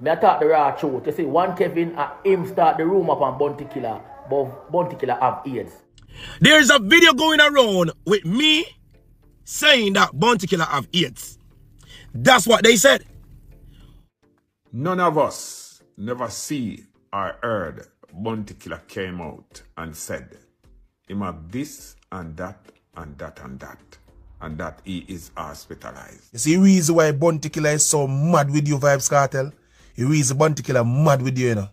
Me I talk the raw truth. You see, one Kevin and him start the room up on Bounty Killer, but Bounty Killer have AIDS. There's a video going around with me saying that Bounty Killer have AIDS. That's what they said. None of us never see or heard Bounty Killer came out and said him have this and that and that and that, and that he is hospitalized. You see the reason why Bounty Killer is so mad with you, Vybz Kartel? The reason Bounty Killer mad with you, you know,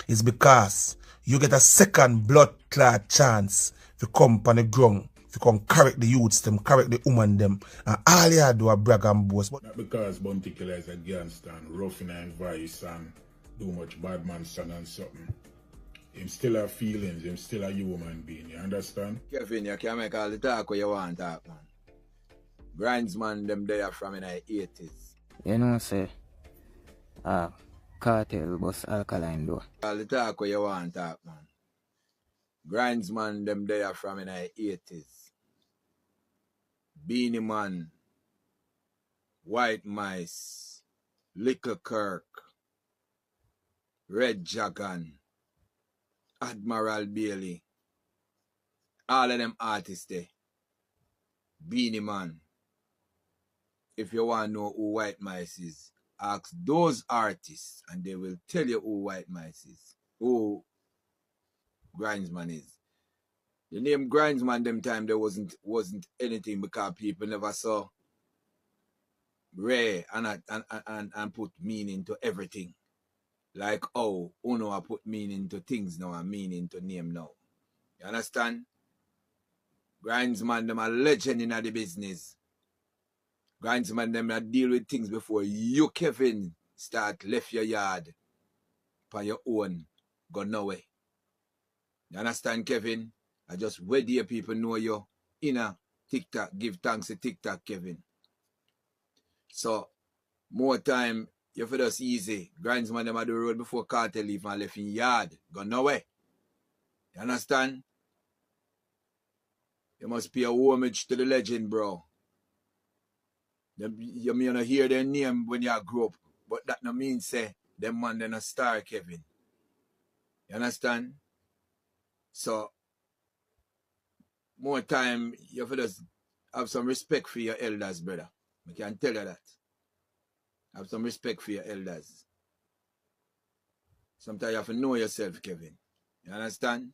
is because you get a second blood clot chance to come on the ground, to come correct the youths, them correct the woman them, and all you do a brag and boast. But not because Bounty Killer is a gangster and roughing and vice and do much bad man son and something. Him still have feelings, him still a human being, you understand? Kevin, you can make all the talk what you want talk, man. Grindsman them there from in the 80s. You know say Kartel was alkaline though. All the talk what you want talk, man. Grindsman them there from in the 80s. Beanie Man, White Mice, Little Kirk, Red Dragon, Admiral Bailey, all of them artists there. Beanie Man. If you want to know who White Mice is, ask those artists and they will tell you who White Mice is, who Grindsman is. The name Grindsman them time there wasn't anything because people never saw Ray and put meaning to everything. Like oh, Uno I put meaning to things now and meaning to name now. You understand? Grindsman them a legend in the business. Grindsman them that deal with things before you, Kevin, start left your yard for your own, go nowhere. You understand, Kevin? I just wait here people know you in a TikTok. Give thanks to TikTok, Kevin. So, more time, you feel us easy. Grindsman them at the road before Kartel leave and left in yard, go nowhere. You understand? You must pay a homage to the legend, bro. You may not hear their name when you grow up, but that no mean say them man then a star, Kevin. You understand? So more time you have to just have some respect for your elders, brother. I can tell you that. Have some respect for your elders. Sometimes you have to know yourself, Kevin. You understand?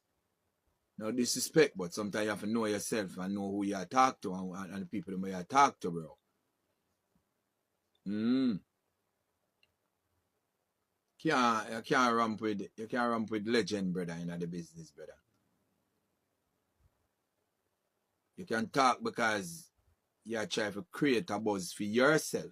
No disrespect, but sometimes you have to know yourself and know who you talk to and the people who you talk to, bro. You can't ramp with legend, brother, in the business, brother. You can talk because you are trying to create a buzz for yourself.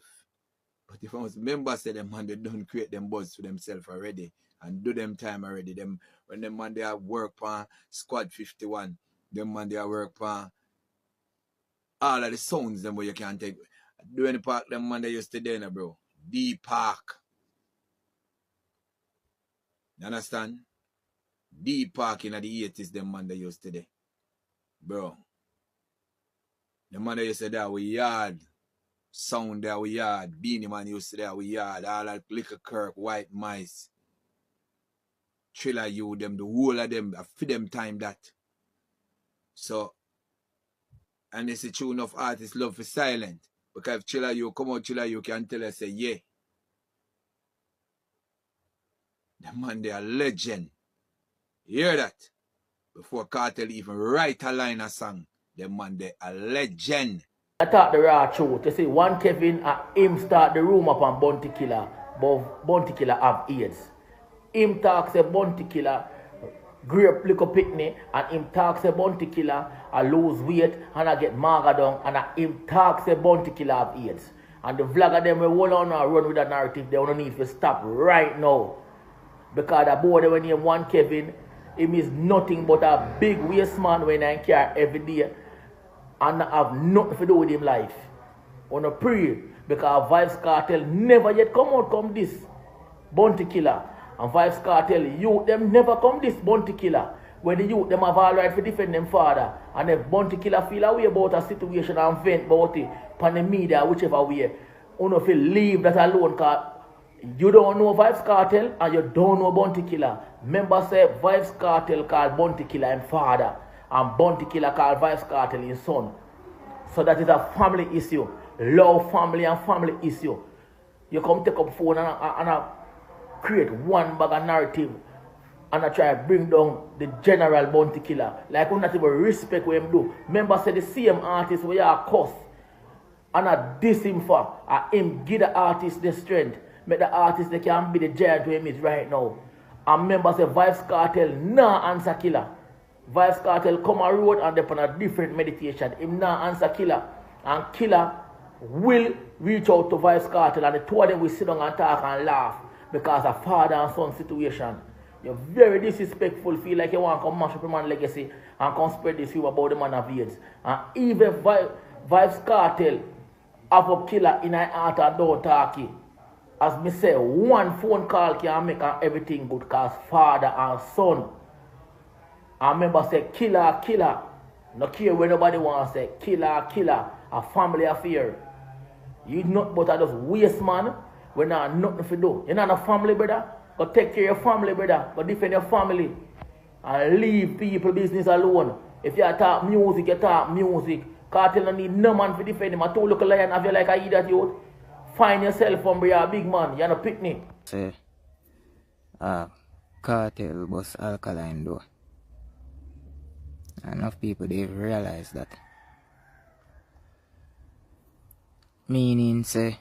But if I was members say them man, they don't create them buzz for themselves already and do them time already. Them when them man they have work on Squad 51, them man they have work on all of the sounds them where you can take. Do any park them man they used to do, bro. D Park. You understand? D Park in the 80s, them man they used to do. Bro. The man they used to do we yard. Sound there we yard. Beanie Man used to do we yard. All that Little Kirk, White Mice. Triller you, them, the whole of them, for them time that. So, and it's a tune of artists love for silent. Because if Chiller you come out, Chiller you can tell us, say, yeah. The man, they are legend. You hear that? Before Kartel even write a line of song, the man, they are legend. I talk the raw truth. You see, one Kevin and him start the room up on Bounty Killer, but Bounty Killer have AIDS. Him talks a Bounty Killer, grape liquor picnic, and him talks a Bounty Killer, I lose weight, and I get maga down, and him talks a Bounty Killer have AIDS. And the vlogger them will hold on and run with that narrative, they don't need to stop right now. Because the boy when name one Kevin, him is nothing but a big waste man when I care every day. And have nothing to do with him life. On a pray, because Vybz Kartel never yet come out come this Bounty Killer. And Vybz Kartel, youth them never come this Bounty Killer. When the youth them have all right to defend them father. And if Bounty Killer feel a way about a situation and vent about it, pan the media, whichever way, you know, if you leave that alone, because You don't know Vybz Kartel and you don't know Bounty Killa. Remember say Vybz Kartel called Bounty Killa his father and Bounty Killa called Vybz Kartel his son. So that is a family issue. Love family and family issue. You come take up phone and create one bag of narrative and I try to bring down the general Bounty Killa. Like we not even respect what him do. Remember say the same artist where you are cuss and I diss him for and him give the artist the strength. Make the artist they can be the giant where him is right now. And remember say Vybz Kartel nah answer Killa. Vybz Kartel come a road and they on a different meditation. Him nah answer Killa. And Killa will reach out to Vybz Kartel and the two of them will sit down and talk and laugh because of father and son situation. You're very disrespectful, feel like you want to come mash up your man's legacy and come spread this view about the man of Vybz. And even Vybz Kartel have up Killa in a heart and don't talk it. As me say, one phone call can make everything good because father and son. I remember say Killa, Killa. No care where nobody wants to say Killa, Killa. A family affair. You not but I just waste man when not nothing to do. You're not a family brother. Go take care of your family brother. Go defend your family. And leave people business alone. If you talk music, you talk music. Kartel don't need no man to defend him. I told look a lion have you like I idiot youth. Find yourself from you're a big man. You're not picnic. Say, Kartel bus alkaline though. Enough people they've realized that. Meaning say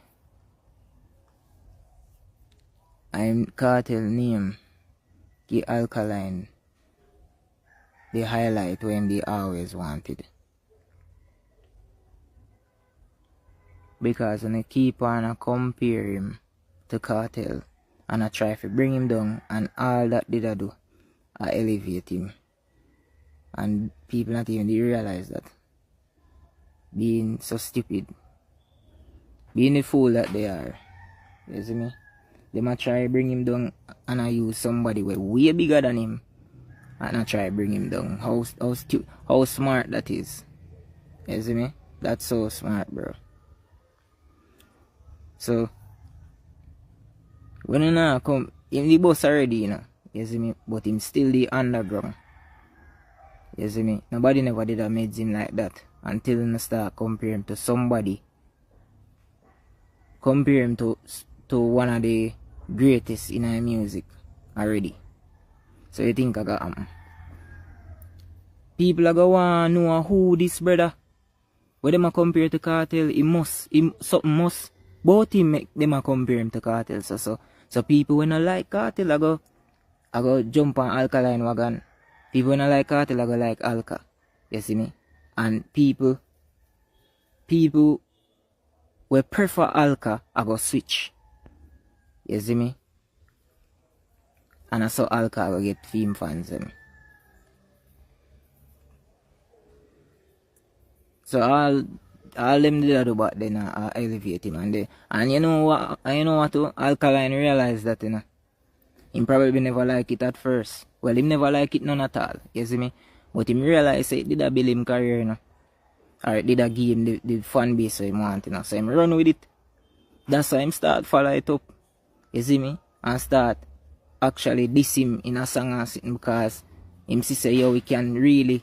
I'm Kartel name the alkaline the highlight when they always wanted. Because when I keep on a compare him to Kartel and I try to bring him down and all that did I do, I elevate him. And people not even they realize that. Being so stupid. Being the fool that they are. You see me? They might try to bring him down and I use somebody way bigger than him. And I try to bring him down. How smart that is. You see me? That's so smart, bro. So when I come in the bus already, you know, you see me, but him still the underground. You see me? Nobody never did a made him like that until I start compare him to somebody. Compare him to one of the greatest in our music already. So you think I got people are going to know who this brother. When them a compare to Kartel, something must. Both him make them a compare him to Kartel. So people when I like Kartel, I go jump on alkaline wagon. People when I like Kartel, I go like Alka. You see me? And people we prefer Alka, I go switch. You see me? And I saw Alka, I go get film fans. So all them did do but then I elevate him and you know what too? Alkaline realized that you know. Him probably never like it at first. Well, him never like it none at all. You see me? But him realize it did a build him career, you know. Or it did a give him the fan base so him want, you know. So him run with it. That's why him start follow it up. You see me? And start actually diss him in a song and something because him say yo we can really.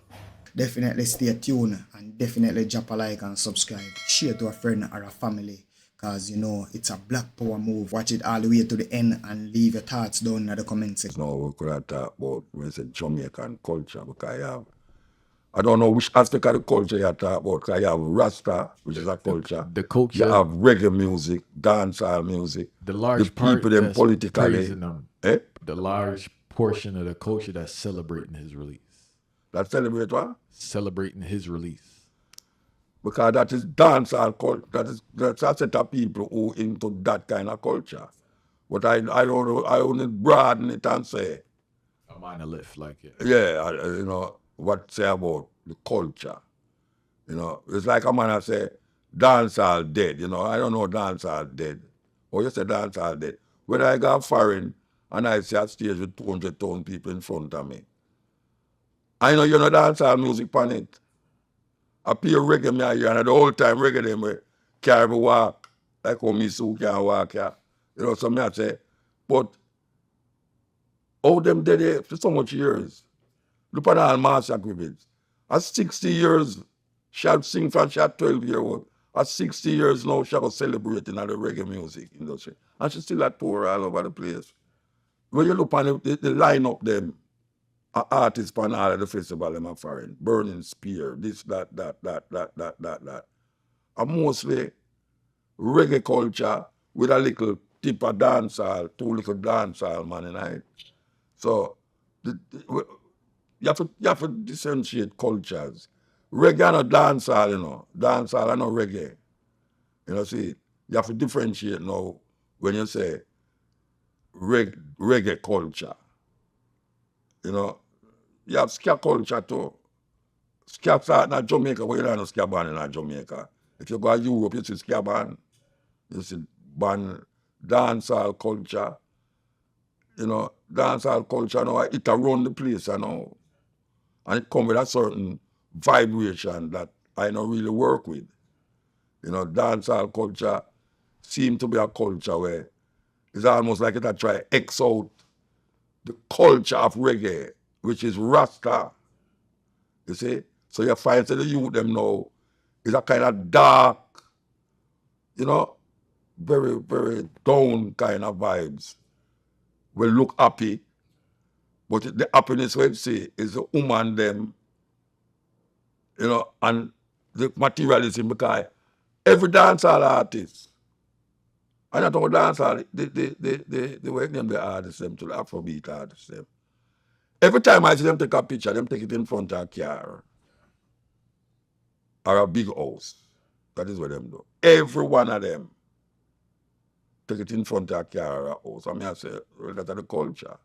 Definitely stay tuned and definitely drop a like and subscribe. Share to a friend or a family because you know it's a black power move. Watch it all the way to the end and leave your thoughts down in the comment section. Now we could talk about when it's Jamaican culture because I don't know which aspect of the culture you talk about because you have Rasta, which is a culture. The culture. You have reggae music, dancehall music. The large the people part them politically. The large portion of the culture that's celebrating his release. That celebrate what? Celebrating his release. Because that is dancehall culture. That's a set of people who into that kind of culture. But I don't know, I only broaden it and say. A monolith like it. Yeah, you know, what say about the culture. You know, it's like a man I say, dancehall dead, you know. I don't know dancehall dead. Or you say dancehall dead. When I go foreign and I see a stage with 200,000 people in front of me, I know you know dancehall music on it. I play reggae me here and the whole time reggae them carry me walk. Like how me so can walk here. You know, so me I say, but all them dead there for so much years. Look at all Master Griffiths. At 60 years, she'll sing from she at 12-year-old. At 60 years now, she was celebrating at the reggae music industry. And she still at tour all over the place. When you look on the line-up them, artists on all of the festival, them are foreign. Burning Spear, this, that. And mostly reggae culture with a little tip of dancehall, two little dancehall man in it. So you have to differentiate cultures. Reggae and dancehall, you know. Dancehall and no reggae. You know, see, you have to differentiate now when you say reggae culture. You know, you have ska culture too. Ska start in Jamaica, but you don't know ska band in Jamaica. If you go to Europe, you see ska band. You see band, dancehall culture. You know, dancehall culture now, it around the place, you know. And it comes with a certain vibration that I don't really work with. You know, dancehall culture seems to be a culture where it's almost like it try to X out the culture of reggae, which is Rasta. You see? So you find that the youth them now is a kind of dark, you know, very, very down kind of vibes. Will look happy, but the happiness we see is the woman them, you know, and the materialism because every dancehall artist, and I don't dancehall, they work them the artists them to the Afrobeat artists them. Every time I see them take a picture, them take it in front of a car or a big house. That is what them do. Every one of them take it in front of a car or a house. I mean, I say, well, that's the culture.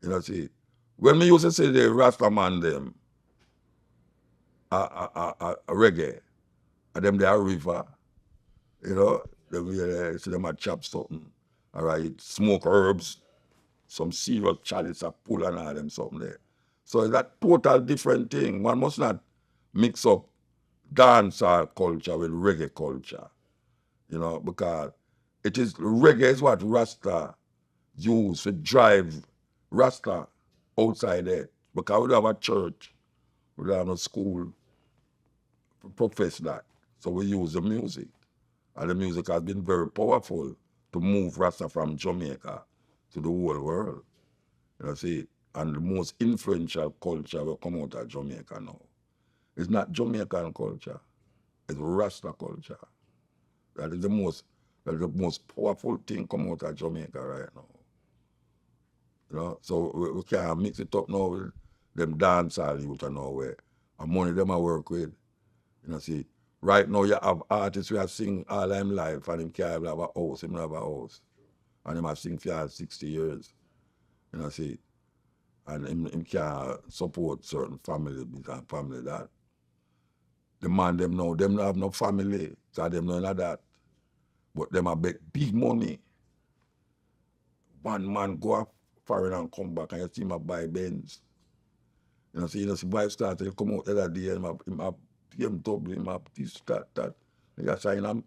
You know, see, when me used to say the Rasta man them, a reggae, and them they are river, you know, them see them a chop something, all right, smoke herbs, some serious chalice a pull and all them something there. So it's a total different thing. One must not mix up dancehall culture with reggae culture, you know, because it is reggae is what Rasta use to drive Rasta outside there. Because we don't have a church, we don't have a school to profess that. So we use the music. And the music has been very powerful to move Rasta from Jamaica to the whole world. You know, see, and the most influential culture will come out of Jamaica now. It's not Jamaican culture, it's Rasta culture. That is the most powerful thing come out of Jamaica right now. You know, so we can't mix it up now with them dancehall youth and nowhere. And money them I work with. You know, see, right now you have artists who are sing all them life and him can't have a house, him have a house. And him have sing for 60 years. You know, see. And him can't support certain families and family that. The man them now, them don't have no family, so them none of that. But them a bet big money. One man go up foreign and come back and you see him a buy Benz. You know, see Vybz started to come out the other day, him a BMW, him a this, that. You say in a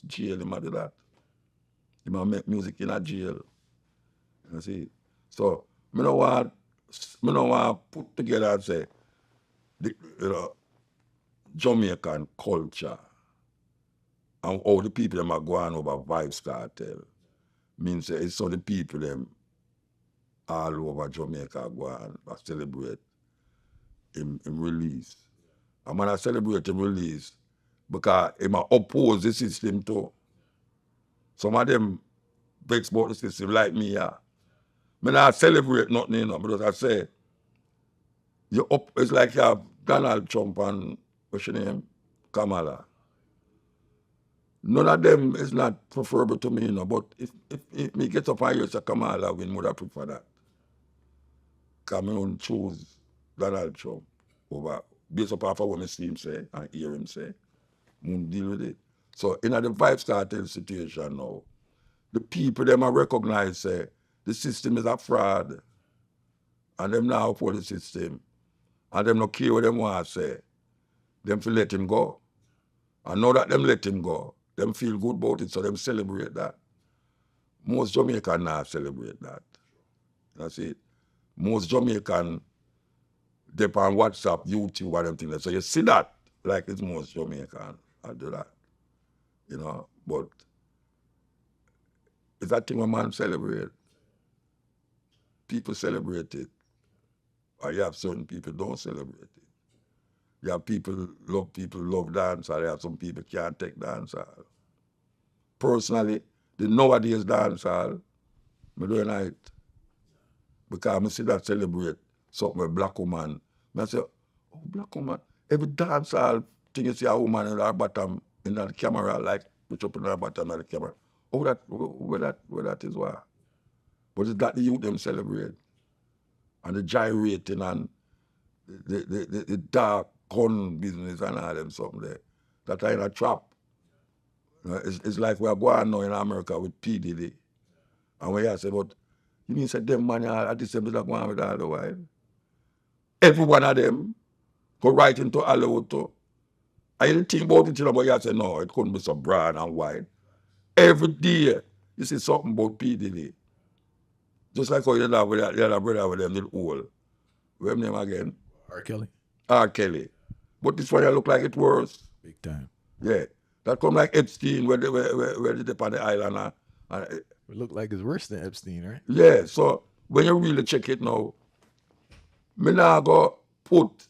jail, him a do that. Him a make music in a jail. You see. So me no want put together and say the Jamaican culture and all the people them are going over Vybz Kartel. Means it's so the people them all over Jamaica go and celebrate him release. And when I celebrate him release, because him oppose the system too. Some of them vex about the system like me, yeah. I not celebrate nothing, you know, because I say, it's like you have Donald Trump and, what's your name, Kamala. None of them is not preferable to me, you know, but if me get up and hear say Kamala win, would I prefer that? Because I don't choose Donald Trump over, based upon what I see him say and hear him say, I won't deal with it. So in the Vybz Kartel situation now, the people them are recognize say the system is a fraud and them now for the system and them not care what them want to say. Them feel let him go. And now that them let him go, them feel good about it, so them celebrate that. Most Jamaican now celebrate that. That's it. Most Jamaican dip on WhatsApp, YouTube, and them things. So you see that, like it's most Jamaican. I do that. You know, but it's that thing when man celebrate. People celebrate it. Or you have certain people don't celebrate it. You have people love dance, or you have some people can't take dance hall. Personally, the nowadays dance hall, I do it. Because I see that celebrate something with black woman. I say, oh, black woman. Every dance hall thing you see a woman in her bottom in the camera, like put up in her bottom of the camera. Oh, where that is why. But it's that the youth them celebrate. And the gyrating and the dark gun business and all them something there. That are in a trap. You know, it's like we are going now in America with P. Diddy. And when you say, but you mean say them man are the same that go on with all the while? Every one of them go right into Hollywood too. I didn't think about it, but you say, no, it couldn't be so broad and wide. Every day you see something about P. Diddy. Just like how you have with the other brother with them little old. What's name again? R. Kelly. R. Kelly. But this one look like it worse. Big time. Yeah. That come like Epstein where they dip on the island. It look like it's worse than Epstein, right? Yeah, so when you really check it now, me now go put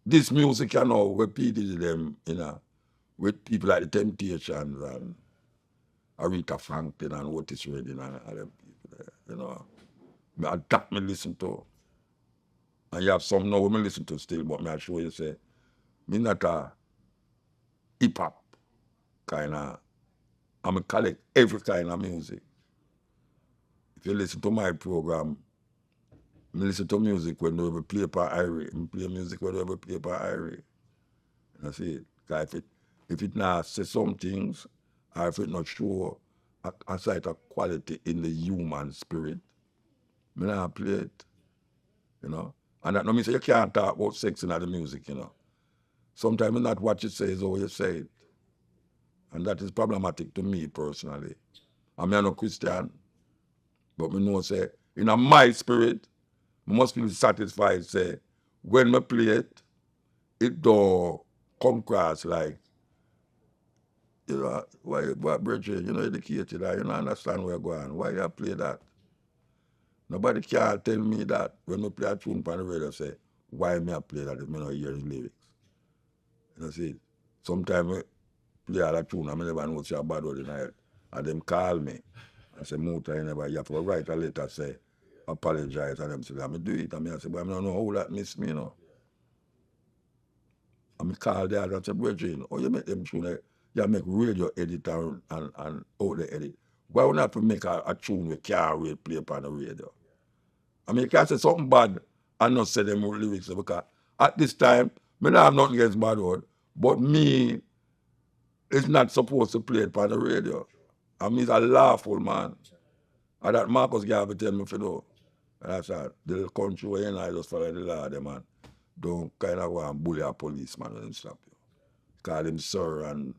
this music, you know, where people them, you know, with people like the Temptations and Aretha Franklin and Otis Redding and all them people there, you know. That me listen to. And you have some now me listen to still, but I show you say, me not a hip-hop kind of, I collect every kind of music. If you listen to my program, I listen to music when they ever play per Irie. I play music when they ever play per Irie. You see it? Because if it not say some things, or if it not show a sight of quality in the human spirit, I not play it. You know? And that no mean say you can't talk about sex in the music, you know. Sometimes not what you say is how you say it. And that is problematic to me personally. I'm not Christian, but I know say, in my spirit, I must be satisfied, say, when I play it, it don't come across like, you know, why brethren, you know, educated, you don't understand where you're going. Why you play that? Nobody can tell me that when I play a tune on the radio, say, why me I play that if I don't hear the lyrics. You know, see, sometimes I play all that tune, I never know it's a bad word in the head. And them call me and say, Muta, you have to write a letter, say, apologize, and them say, I do it. And I say, but I don't know how that miss me, you know. And I call the other and say, brethren, oh, you make them tune, you make radio edit and out the edit. Why would not make a tune with car play upon the radio? I mean, you can't say something bad and not say them lyrics, because at this time, I don't have nothing against bad word, but me is not supposed to play it upon the radio. I mean, he's a lawful man. And that Marcus Garvey tell me, know. And I said, the country where you know, I just follow the law, them, man. Don't kind of go and bully a policeman when they stop you. Call him sir, and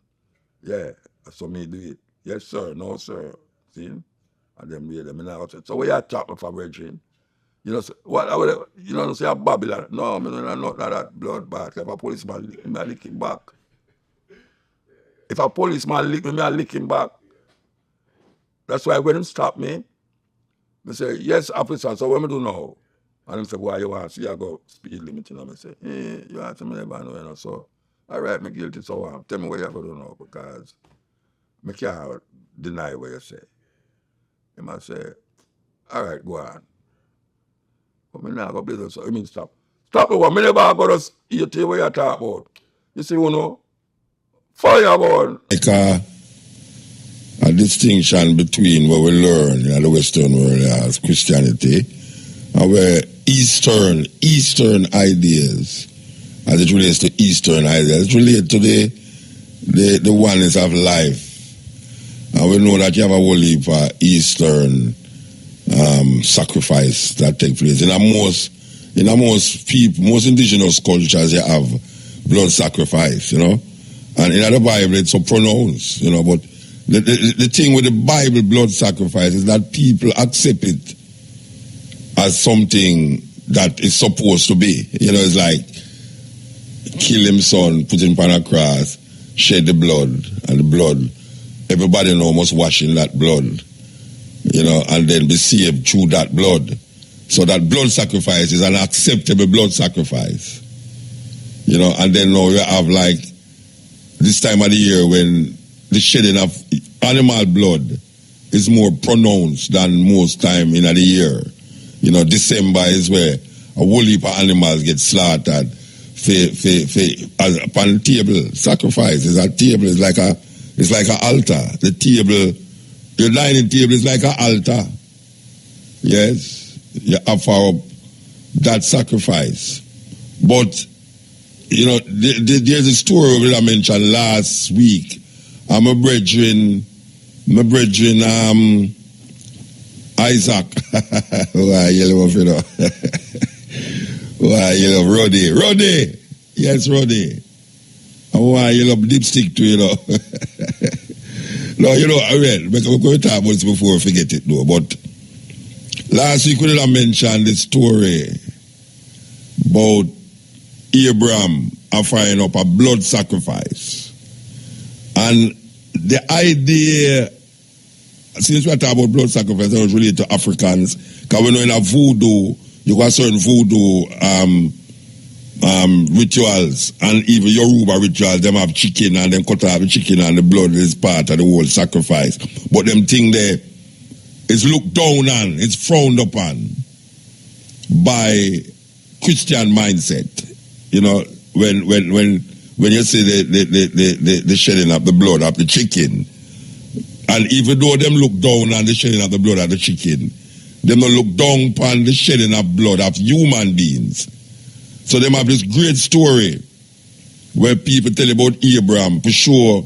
yeah, so me do it. Yes, sir, no, sir. See? And then we them, so where you talk for brethren? You know, what, you know, say a Babylon. No, I don't know that bloodbath. If a policeman lick me, I lick him back. If a policeman lick me, I lick him back. That's why when him stop me, I say, yes, officer, so what am I do now? And him say, why you want to see I go speed limit? And I say, you want to me never know, you know, so all right, me guilty, so tell me what you have to do now, because I can't deny what you say. He must say, all right, go on. But me not go business, so I mean stop. Stop the one, me never go to hear what you talk about. You see, you know, fireball. Like a distinction between what we learn in the Western world as Christianity and where Eastern ideas, as it relates to Eastern ideas, it relates to the oneness of life. And we know that you have a whole heap of Eastern sacrifice that take place. In most indigenous cultures, you have blood sacrifice, you know. And in the Bible, it's so pronounced, you know, but The thing with the Bible blood sacrifice is that people accept it as something that is supposed to be. You know, it's like kill him son, put him on a cross, shed the blood, and the blood, everybody know must wash in that blood, you know, and then be saved through that blood. So that blood sacrifice is an acceptable blood sacrifice. You know, and then now you have like this time of the year when the shedding of animal blood is more pronounced than most time in the year. You know, December is where a whole heap of animals get slaughtered upon the table. Sacrifice is a table, it's like a altar. The table, your dining table is like an altar. Yes, you offer up that sacrifice. But you know, there's a story that I mentioned last week. My brethren, Isaac. Why you love, you know? Why you love Roddy? Yes, Roddy. And why you love dipstick too, you know? No, you know, I read, because we're going to talk about this before we forget it, though. But last week we did mention the story about Abraham offering up a blood sacrifice. And the idea, since we're talking about blood sacrifice, that was related to Africans, because we know in a voodoo, you got certain voodoo rituals, and even Yoruba rituals, them have chicken, and them cut off the chicken, and the blood is part of the whole sacrifice. But them thing there is looked down on, it's frowned upon by Christian mindset. You know, when you see the shedding of the blood of the chicken, and even though them look down on the shedding of the blood of the chicken, them don't look down upon the shedding of blood of human beings. So them have this great story where people tell about Abraham for sure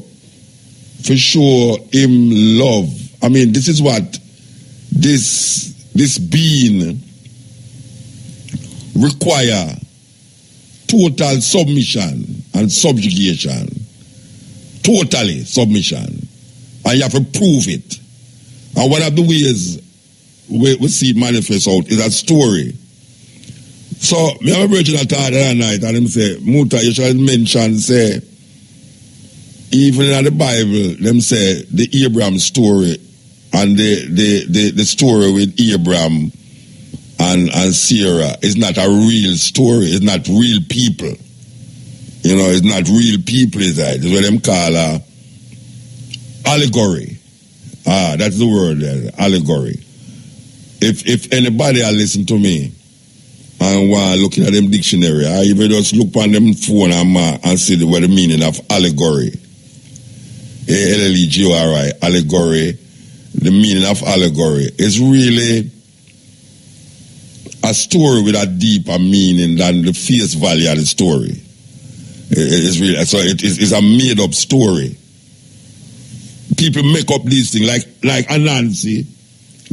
him love. I mean, this is what this being require: total submission and subjugation. Totally submission. And you have to prove it. And one of the ways we see it manifest out is a story. So, me have a virgin at the other night, and him say, Muta, you should mention, say, even in the Bible, them say the Abraham story and the story with Abraham and Sarah is not a real story. It's not real people. You know, it's not real people, is that? It's what them call allegory. That's the word there, allegory. If anybody will listen to me and while looking at them dictionary, I even just look on them phone and see what the meaning of allegory. A-L-L-E-G-O-R-I, allegory. The meaning of allegory is really a story with a deeper meaning than the face value of the story. It's really, so it's a made up story. People make up these things like Anansi,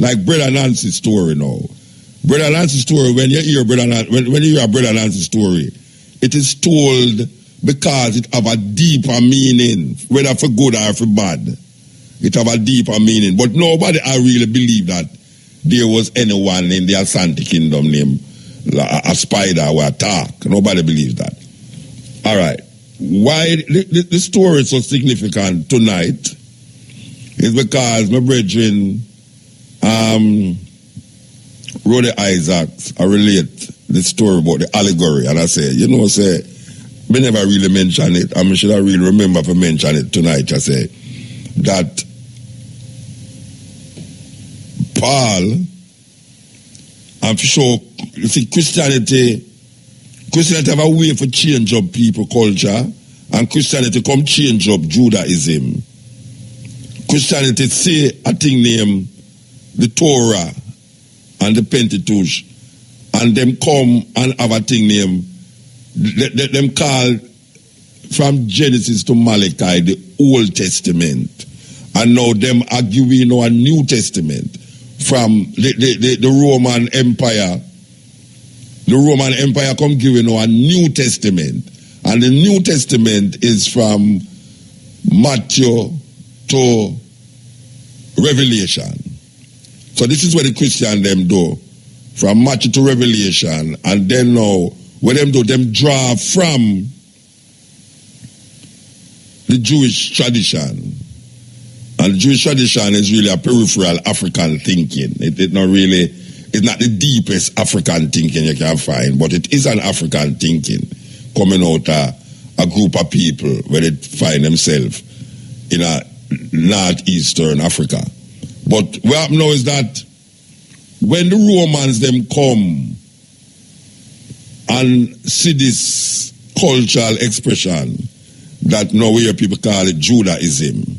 like Brother Nancy's story now. Brother Nancy's story, when you hear Brother Nancy's story, it is told because it have a deeper meaning, whether for good or for bad. It have a deeper meaning. But nobody I really believe that there was anyone in the Asante Kingdom named a spider or a talk. Nobody believes that. All right. Why the story is so significant tonight is because my brethren, Roddy Isaacs, I relate the story about the allegory, and I say, you know, we never really mention it, and I should really remember to mention it tonight. I say that Paul, and for sure, you see, Christianity have a way for change up people culture, and Christianity come change up Judaism. Christianity say a thing named the Torah and the Pentateuch, and them come and have a thing named, them call from Genesis to Malachi the Old Testament, and now them arguing a New Testament from the Roman Empire. The Roman Empire come giving a New Testament, and the New Testament is from Matthew to Revelation. So this is what the Christian them do. From Matthew to Revelation. And then now, what them do, them draw from the Jewish tradition. And the Jewish tradition is really a peripheral African thinking. It's not the deepest African thinking you can find, but it is an African thinking coming out a group of people where they find themselves in a northeastern Africa. But what happens now is that when the Romans them come and see this cultural expression that now we hear people call it Judaism,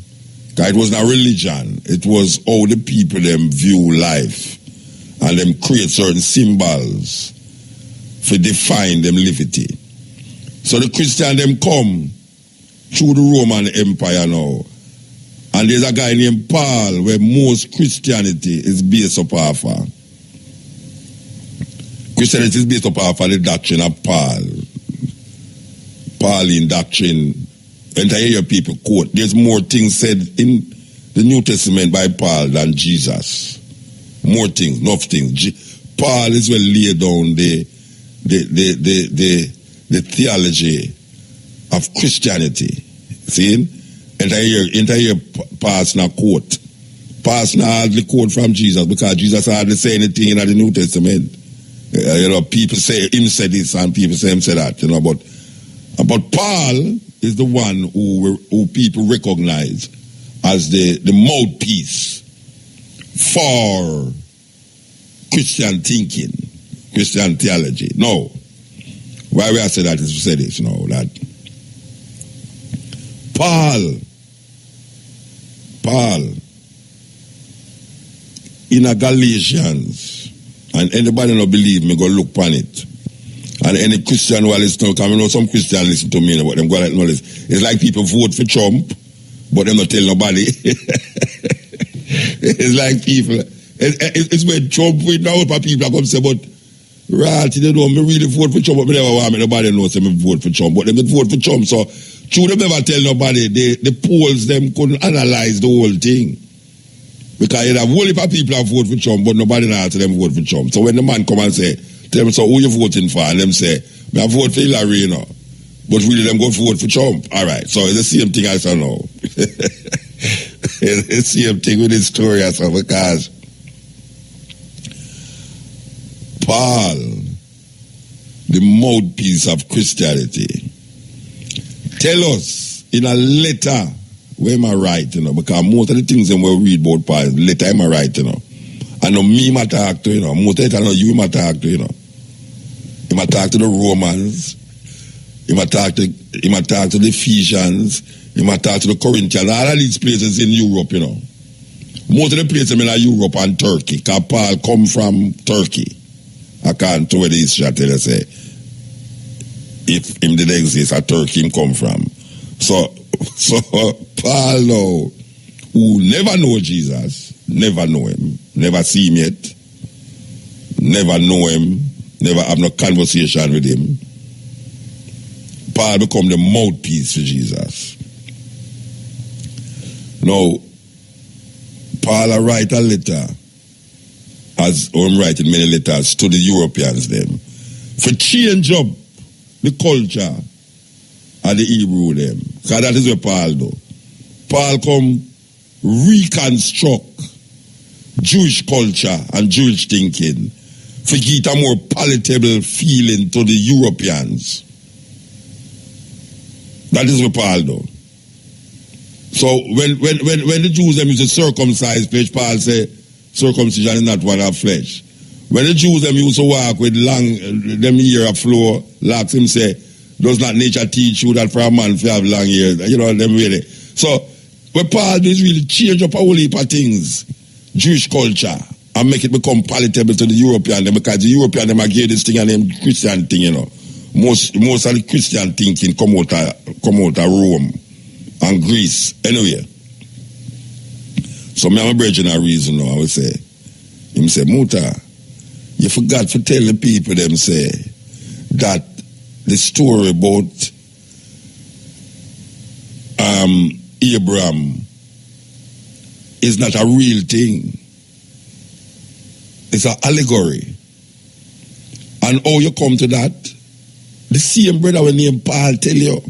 because it wasn't a religion, it was how the people them view life and them create certain symbols to define them liberty. So the Christian them come through the Roman Empire now. And there's a guy named Paul where most Christianity is based upon. Christianity is based upon the doctrine of Paul. Pauline doctrine. And I hear people quote, there's more things said in the New Testament by Paul than Jesus. More things, enough things. Paul is well laid down the theology of Christianity. See? And I hear Paul's not quote. Paul's not hardly quote from Jesus because Jesus hardly say anything in the New Testament. People say him said this and people say him said that, But Paul is the one who people recognize as the mouthpiece for Christian thinking, Christian theology. No. Why we have said that is to say this, that Paul in a Galatians, and anybody not believe me, go look upon it. And any Christian who listen to, because some Christian listen to me, but them go like no listen. It's like people vote for Trump, but them not tell nobody. It's like people, it's when Trump win now, but people come say, but right, they don't really vote for Trump, but never want me, nobody knows them vote for Trump, but them vote for Trump, so true them never tell nobody, the polls them couldn't analyze the whole thing. Because you have a whole heap of people have voted for Trump, but nobody knows them vote for Trump. So when the man come and say, tell them, so who you voting for? And them say, I vote for Hillary, but really them go vote for Trump. All right, so it's the same thing as I know. It's the same thing with this story as well, because Paul, the mouthpiece of Christianity, tell us in a letter where am I right, because most of the things that we read about Paul, letter am I right, I know me ma talk to, most of it I know you ma talk to, He ma talk to the Romans, he ma talk to the Ephesians, he ma talk to the Corinthians, all of these places in Europe, Most of the places in Europe and Turkey, because Paul come from Turkey. I can't tell where the history tell you say, if him did exist, a Turkey him come from. So Paul now, who never know Jesus, never know him, never see him yet, never know him, never have no conversation with him. Paul become the mouthpiece for Jesus. Now, Paul write a letter, as I'm writing many letters to the Europeans them, for change up the culture of the Hebrew them. Because that is what Paul do. Paul come reconstruct Jewish culture and Jewish thinking to get a more palatable feeling to the Europeans. That is what Paul do. So when the Jews them used to circumcise flesh, Paul say circumcision is not one of flesh. When the Jews them used to walk with long them hair of floor, locks, him say, does not nature teach you that for a man to have long hair? Them really. So what Paul do is really change up a whole heap of things, Jewish culture, and make it become palatable to the European them, because the European them give this thing and them Christian thing, Most of the Christian thinking come out of Rome and Greece. Anyway. So me and my brethren a reason now, I would say. Him say, Muta, you forgot to tell the people them say that the story about Abraham is not a real thing. It's an allegory. And how you come to that? The same brother when named Paul tell you.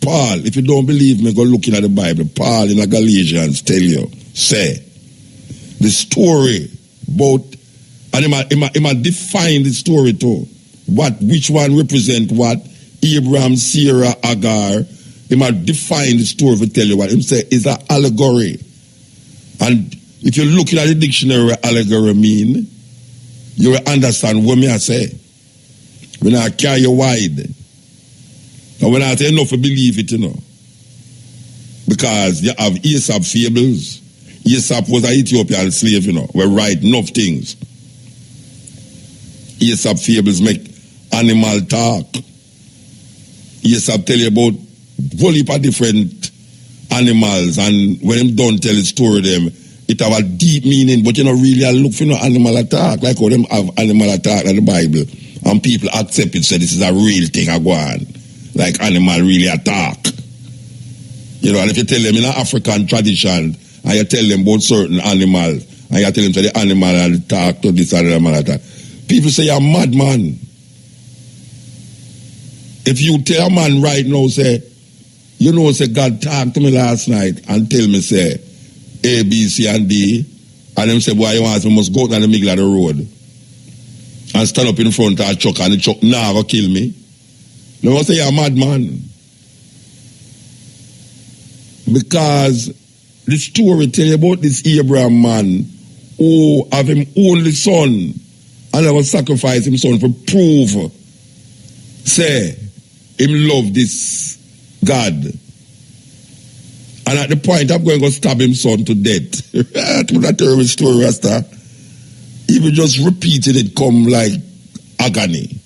Paul, if you don't believe me, go looking at the Bible. Paul in the Galatians tell you, say, the story about, and he might define the story too. Which one represent what? Abraham, Sarah, Agar. He might define the story to tell you what. He say it's an allegory. And if you're looking at the dictionary what allegory mean, you will understand what me I say. When I carry you wide. And when I say enough to believe it, you know. Because you have Aesop fables. Aesop was an Ethiopian slave, you know. We write enough things. Aesop fables make animal talk. Aesop tell you about a whole heap of different animals, and when him don't tell the story them, it have a deep meaning, but you know really look for no animal attack, like how them have animal attack in the Bible, and people accept it, say this is a real thing I go on. Like animal really attack. You know, and if you tell them in an African tradition, and you tell them about certain animals, and you tell them say the animal attack to this animal attack, people say you're a madman. If you tell a man right now, say, you know, say God talked to me last night and tell me, say, A, B, C, and D, and them say, boy, you want me must go out in the middle of the road and stand up in front of a truck, and the truck never kill me. No one say you're a madman. Because the story tell you about this Abraham man who have him only son and never sacrifice him son for prove, say, him love this God. And at the point I'm going to stab him son to death. That's a terrible story, Rasta. Even just repeating it come like agony.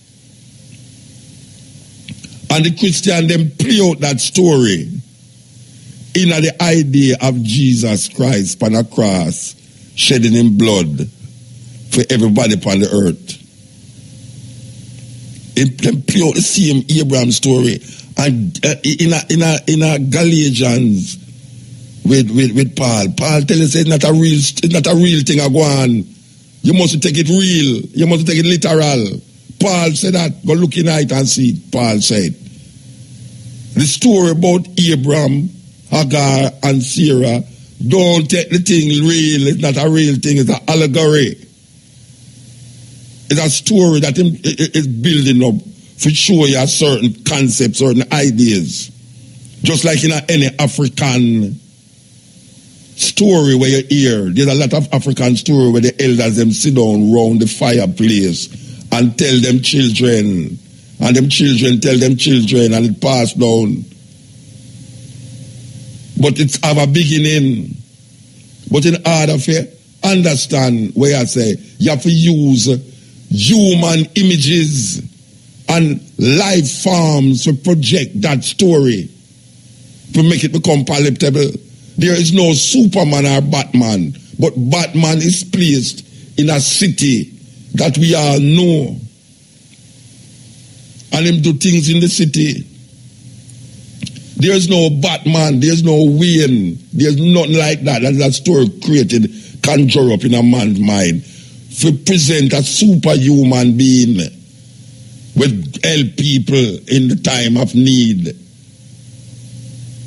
And the Christian them play out that story in the idea of Jesus Christ on a cross, shedding his blood for everybody upon the earth. Them play out the same Abraham story, and in a Galatians with Paul. Paul tell us it's not a real thing I go on. You must take it real. You must take it literal. Paul said that. Go look in it and see it. Paul said. The story about Abraham, Hagar, and Sarah, don't take the thing real. It's not a real thing. It's an allegory. It's a story that is building up to show you a certain concepts, certain ideas. Just like in any African story where you hear, there's a lot of African story where the elders them sit down round the fireplace and tell them children, and them children tell them children, and it pass down. But it's have a beginning. But in order to understand where I say, you have to use human images and life forms to project that story to make it become palatable. There is no Superman or Batman, but Batman is placed in a city that we all know. And him do things in the city. There's no Batman, there's no Wayne, there's nothing like that. That's a story created, conjure up in a man's mind. To present a superhuman being with help people in the time of need.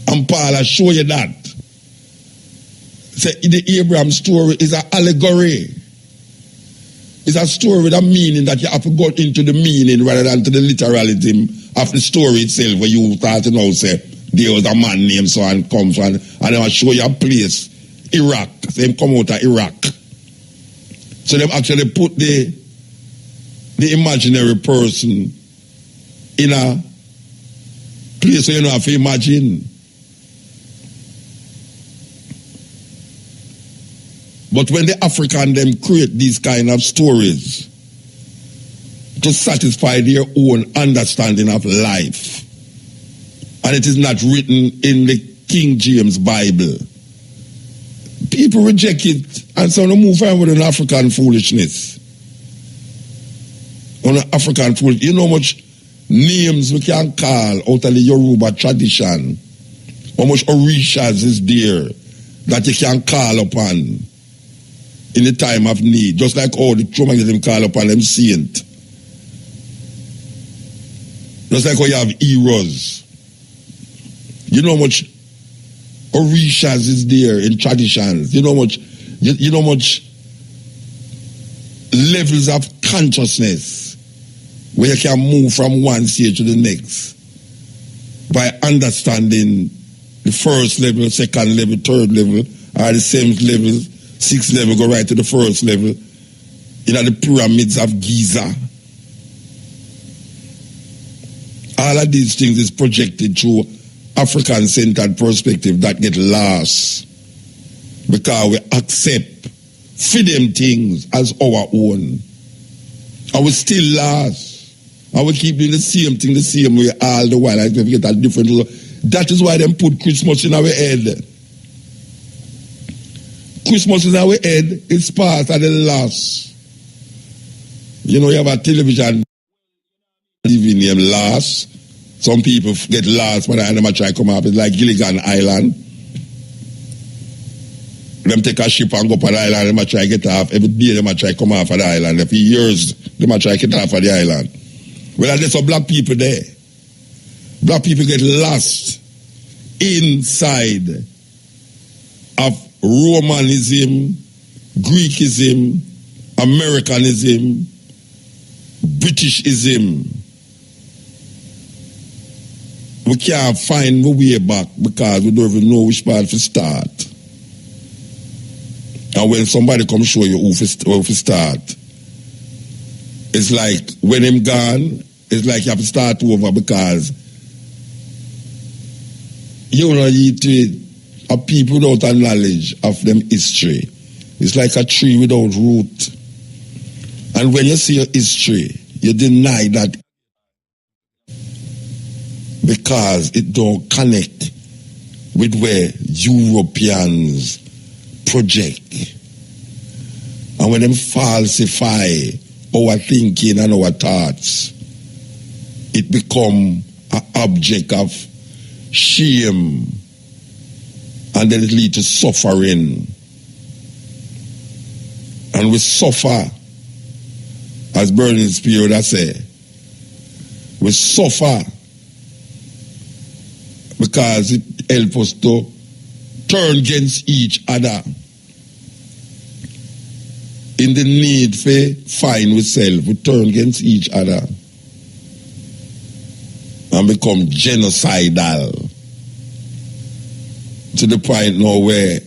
And Paul, I show you that. Say the Abraham story is an allegory. It's a story with a meaning that you have to go into the meaning rather than to the literality of the story itself, where you start to know, say, there was a man named so and comes from, and then I show you a place, Iraq. So him come out of Iraq. So they actually put the imaginary person in a place where you don't have to imagine. But when the African them create these kind of stories to satisfy their own understanding of life, and it is not written in the King James Bible, people reject it and so they move on with an African foolishness. On an African foolishness. You know how much names we can call out of the Yoruba tradition How much orishas is there that you can call upon in the time of need, just like all the traumatism call upon them saint. Just like how you have heroes. You know how much orishas is there in traditions. You know how much levels of consciousness where you can move from one stage to the next by understanding the first level, second level, third level, or the seventh level, sixth level, go right to the first level. You know, the pyramids of Giza. All of these things is projected through African-centered perspective that get lost because we accept for them things as our own. And we still lost. And we keep doing the same thing the same way all the while. Like we get a different. That is why them put Christmas in our head. Christmas in our head is part of the loss. You know, you have a television TV named Lost. Some people get lost when they try to come up. It's like Gilligan Island. Them take a ship and go up on the island, them try to get off. Every day them try to come off of the island. Every years, them try to get off of the island. Well, there's some black people there. Black people get lost inside of Romanism, Greekism, Americanism, Britishism. We can't find the way back because we don't even know which part to start. And when somebody comes show you who to start, it's like when him gone, it's like you have to start over because you know a people without a knowledge of them history. It's like a tree without root. And when you see your history, you deny that because it don't connect with where Europeans project. And when them falsify our thinking and our thoughts, it become an object of shame, and then it leads to suffering. And we suffer, as Burning Spirit has said, we suffer because it helps us to turn against each other in the need for find with self. We turn against each other and become genocidal to the point now where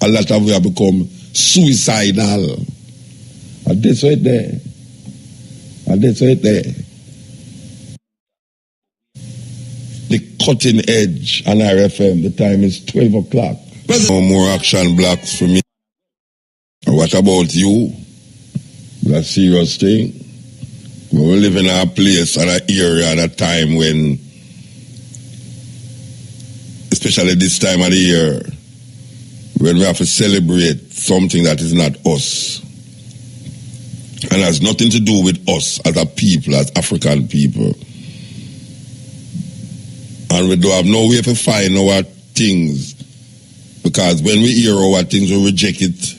a lot of we have become suicidal. And that's right there. And that's right there. The cutting edge on RFM, the time is 12 o'clock. No more action blocks for me. And what about you? That's a serious thing. We live in a place and an area and a time when, especially this time of the year, when we have to celebrate something that is not us. And has nothing to do with us as a people, as African people. And we don't have no way to find our things. Because when we hear our things, we reject it.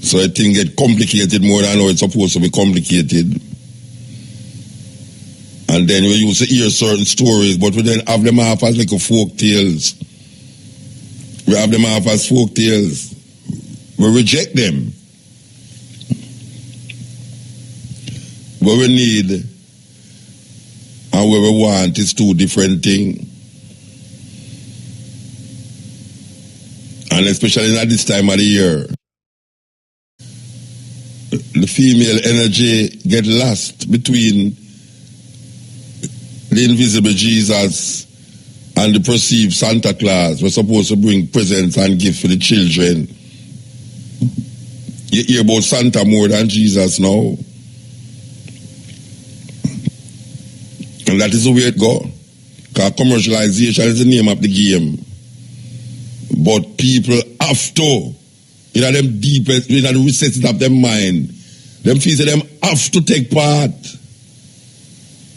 So a thing get complicated more than how it's supposed to be complicated. And then we used to hear certain stories, but we then have them off as like folk tales. We have them off as folk tales. We reject them. What we need and what we want is two different things. And especially at this time of the year, the female energy get lost between the invisible Jesus and the perceived Santa Claus. We're supposed to bring presents and gifts for the children. You hear about Santa more than Jesus now. And that is the way it goes. Because commercialization is the name of the game. But people have to, them deepest, the recesses of their mind, them feel that them have to take part.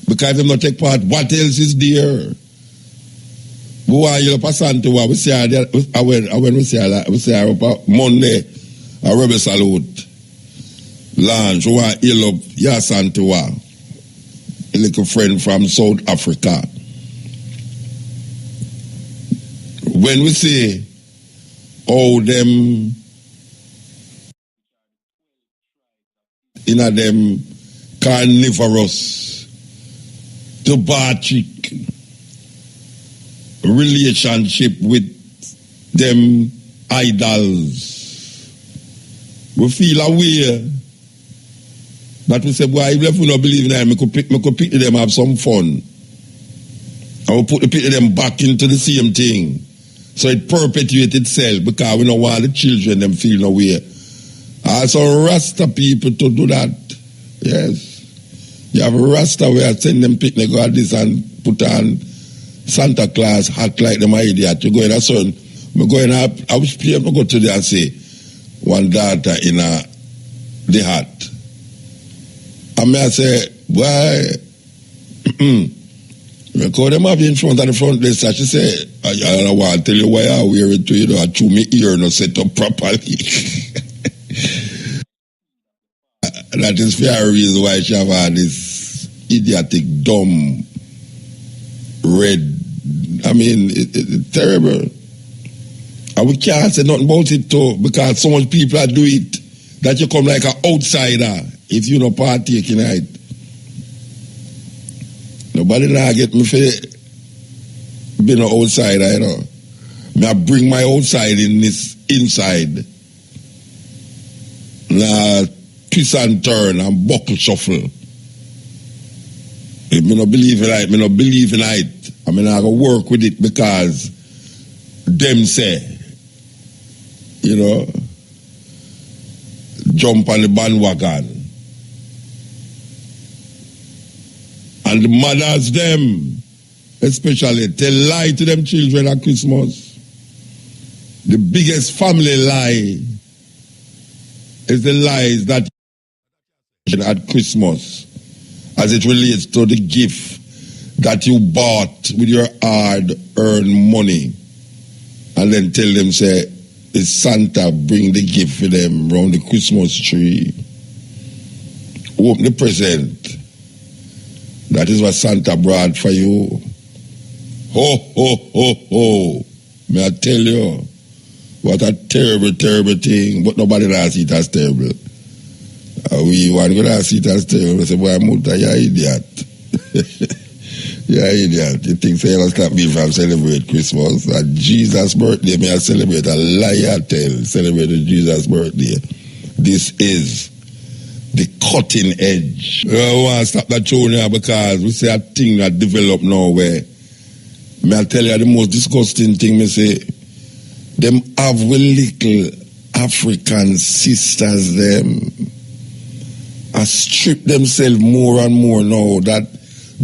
Because if them not take part, what else is there? Boy, you pass on to what we say. When we say up Monday, a rebel salute. Launch, we want heal up Yasantiwa, a little friend from South Africa. When we say, oh, them, in a them carnivorous, tobacco relationship with them idols, we feel aware that we say, boy, if we don't believe in them, we could pick them, have some fun. And we put them back into the same thing. So it perpetuates itself because we don't want the children them feel no way. So Rasta people to do that. Yes. You have a Rasta where send them picnic go at this and put on Santa Claus hat like them idiot. You go in a son. I wish people go to there and say one daughter in the hat. And I say, why? Because them have in front of the front desk, she say, I don't want to tell you why I wear it to you. I chew me ear not set up properly. That is fair reason why she have had this idiotic, dumb, red. I mean, it's terrible. And we can't say nothing about it too, because so much people do it that you come like an outsider if you don't partake in it. Nobody now get me for being an outsider, you know. Me I bring my outside in this inside. Now twist and turn and buckle shuffle. If me not believe in it, me not believe in it. I mean I go work with it because them say, you know, jump on the bandwagon. And the mothers them, especially, tell lie to them children at Christmas. The biggest family lie is the lies that at Christmas as it relates to the gift that you bought with your hard-earned money. And then tell them, say, it's Santa bring the gift for them around the Christmas tree. Open the present. That is what Santa brought for you. Ho, ho, ho, ho. May I tell you, what a terrible, terrible thing. But nobody does see it as terrible. We want to see it as terrible. We say, boy, muta, you're an idiot. You're an idiot. You think sailors can't be from celebrate Christmas? And Jesus' birthday, may I celebrate a liar tell. Celebrate Jesus' birthday. This is the cutting edge. I want to stop that show now because we say a thing that develop now where, may I tell you the most disgusting thing, me say, them have little African sisters, them, I strip themselves more and more now that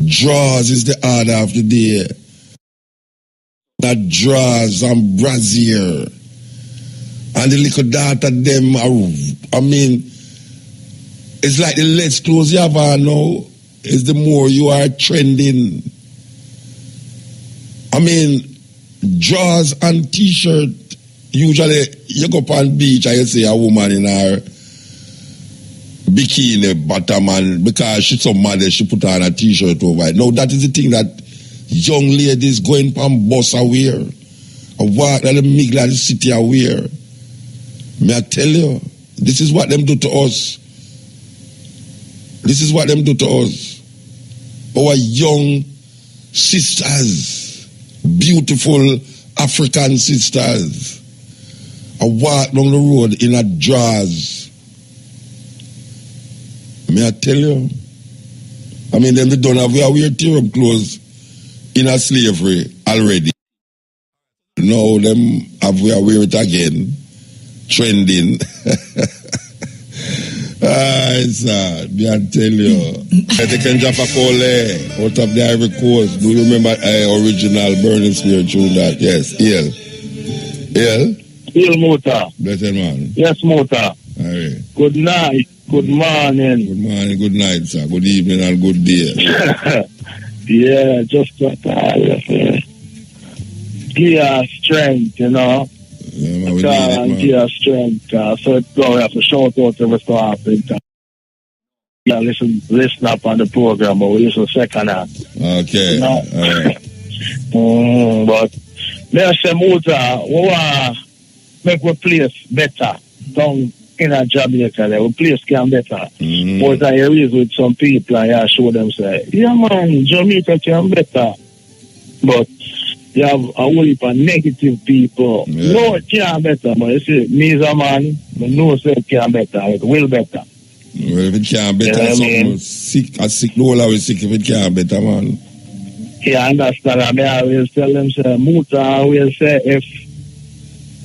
draws is the order of the day. That draws and brazier. And the little daughter them are, I mean, it's like the less clothes you have on now, is the more you are trending. I mean, drawers and t-shirt, usually you go up on beach and you see a woman in her bikini bottom and because she's so mad she put on a t-shirt over it. Now that is the thing that young ladies going from bus are wear. A walk that the middle of the city are wear. May I tell you, this is what them do to us. This is what them do to us. Our young sisters, beautiful African sisters, I walk down the road in a drawers. May I tell you? I mean, them they don't have wear tear-up clothes in a slavery already. Now them have wear it again, trending. It's me I tell you. They can drop a call out of the Ivory Coast. Do you remember original Burning Spear tune that? Yes, El. El Muta. Better man. Yes, Muta. Right. Good night. Good morning. Good morning, good night, sir. Good evening and good day. Yeah, just what I give her strength, you know. Yeah, man, we need it, man. Give her strength. So it's going to have to shout out to Mr. Africa. Yeah, listen up on the program, but we listen second half. Okay, You know? all right. But me say Muta, we want make we place better down in a Jamaica there. We place can better. But I raise with some people and I show them say, yeah man, Jamaica can better. But you have a whole heap of negative people. Yeah. No, it can better, but you see, me as a man, I know say it can better, it will better. Well, if it can't better, You know what I something mean? sick, the whole of it sick if it can't better, man. Yeah, I understand. I mean, I will tell them, say, Muta, I will say, if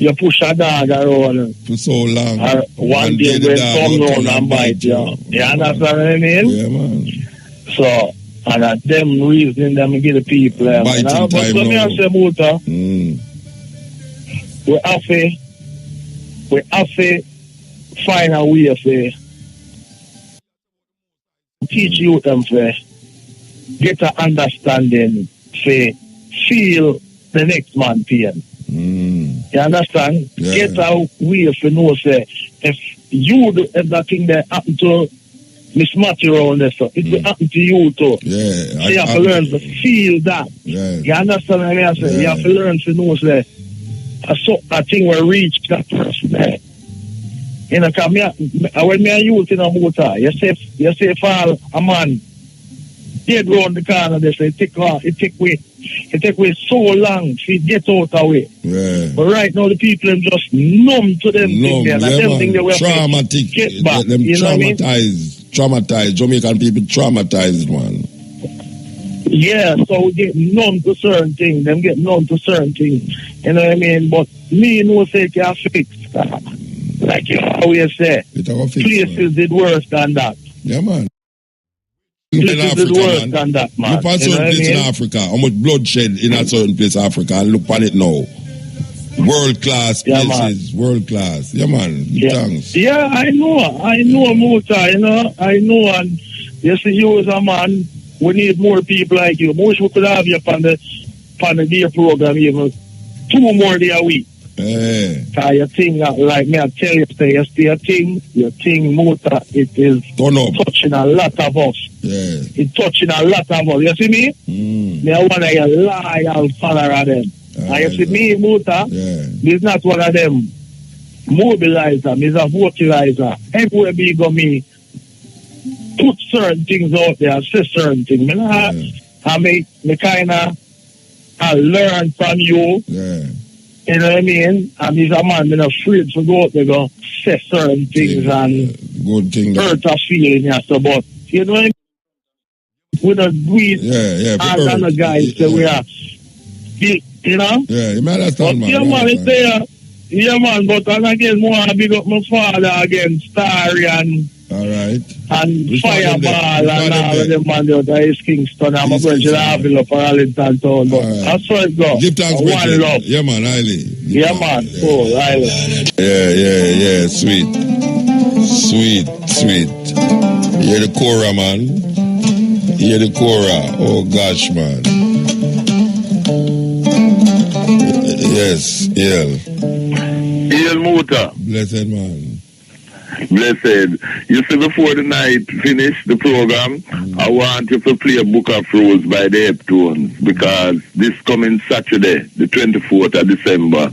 you push a dog around for so long, or one day the when dog come will round turn and bite you. You understand what I mean? Yeah, man. So, and at them reasoning them give the people. Biting But time so me now. I say, Muta, we have to find a way to teach you them to get an understanding to feel the next man pain. You understand? Yeah. Get a way to know say if you do everything that happened to Miss Matty around there, so it will happen to you too. Yeah. So you have to learn to feel that. Yeah. You understand what I mean? I say, you have to learn to know say a thing will reach that person there. You know, cause when me a youth in a motor, you say if a man dead round the corner, they say it take way so long to get out of way. Yeah. But right now the people are just numb to them things there. Yeah, Them things they will traumatic. get back. Them You know what I mean? traumatized. Jamaican people traumatized, man. Yeah, so we get numb to certain things. Them get numb to certain things. You know what I mean? But me know say it can fix. Like you always say, places did worse than that. Yeah, man. Places did worse than that, man. Look at You know certain what I place mean? in Africa, how much bloodshed in a certain place in Africa, and look at it now. World class places, world class. Yeah, man. Thanks. Yeah, I know, Muta, you know, I know, and you see, you as a man, we need more people like you. Most we could have you on the day program, even 2 more days a week. Yeah. Your thing, like me, I tell you, your thing, Muta, it is touching a lot of us. Yeah. It's touching a lot of us. You see me? Me, I want to be a loyal follower of them. And you see me, Muta, this not one of them mobilizer, me is a vocalizer. Everywhere me go, me put certain things out there, say certain things. Me kind of learn from you. Yeah. You know what I mean? And he's a man, I'm not afraid to go out there go say certain things and good thing hurt a feeling, yeah. So, but, you know what I mean? We don't do it as other guys say we are, you know? Yeah, you might understand, man. Yeah, man, it's there. Yeah, man, but and again, more I big up my father again, Starry and Fireball and all of them, man, the East Kingston and my brother Avila for Arlington Town. But that's how it goes. Give thanks, one love. Yeah, man, highly. Yeah, man, cool, highly. Yeah, sweet. Hear the Cora, man. Hear the Cora. Oh, gosh, man. Yes, El Muta. Blessed, man. Blessed. You see, before the night finish the program, I want you to play Book of Rose by the Heptones, because this coming Saturday, the 24th of December,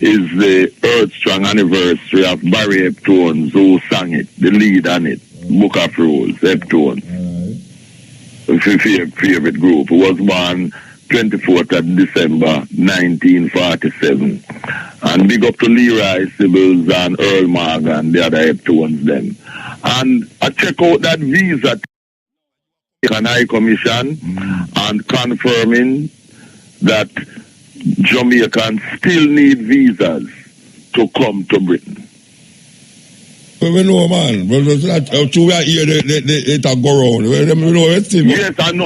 is the Earth Strong anniversary of Barry Heptones, who sang it, the lead on it, Book of Rose, Heptones. Favorite group, who was born 24th of December 1947. And big up to Leroy Sibbles and Earl Morgan, the other Heptones them. And I check out that visa and High Commission and confirming that Jamaicans still need visas to come to Britain. Well, we know, man. Well, we are here, it go around. We know everything. Yes, I know.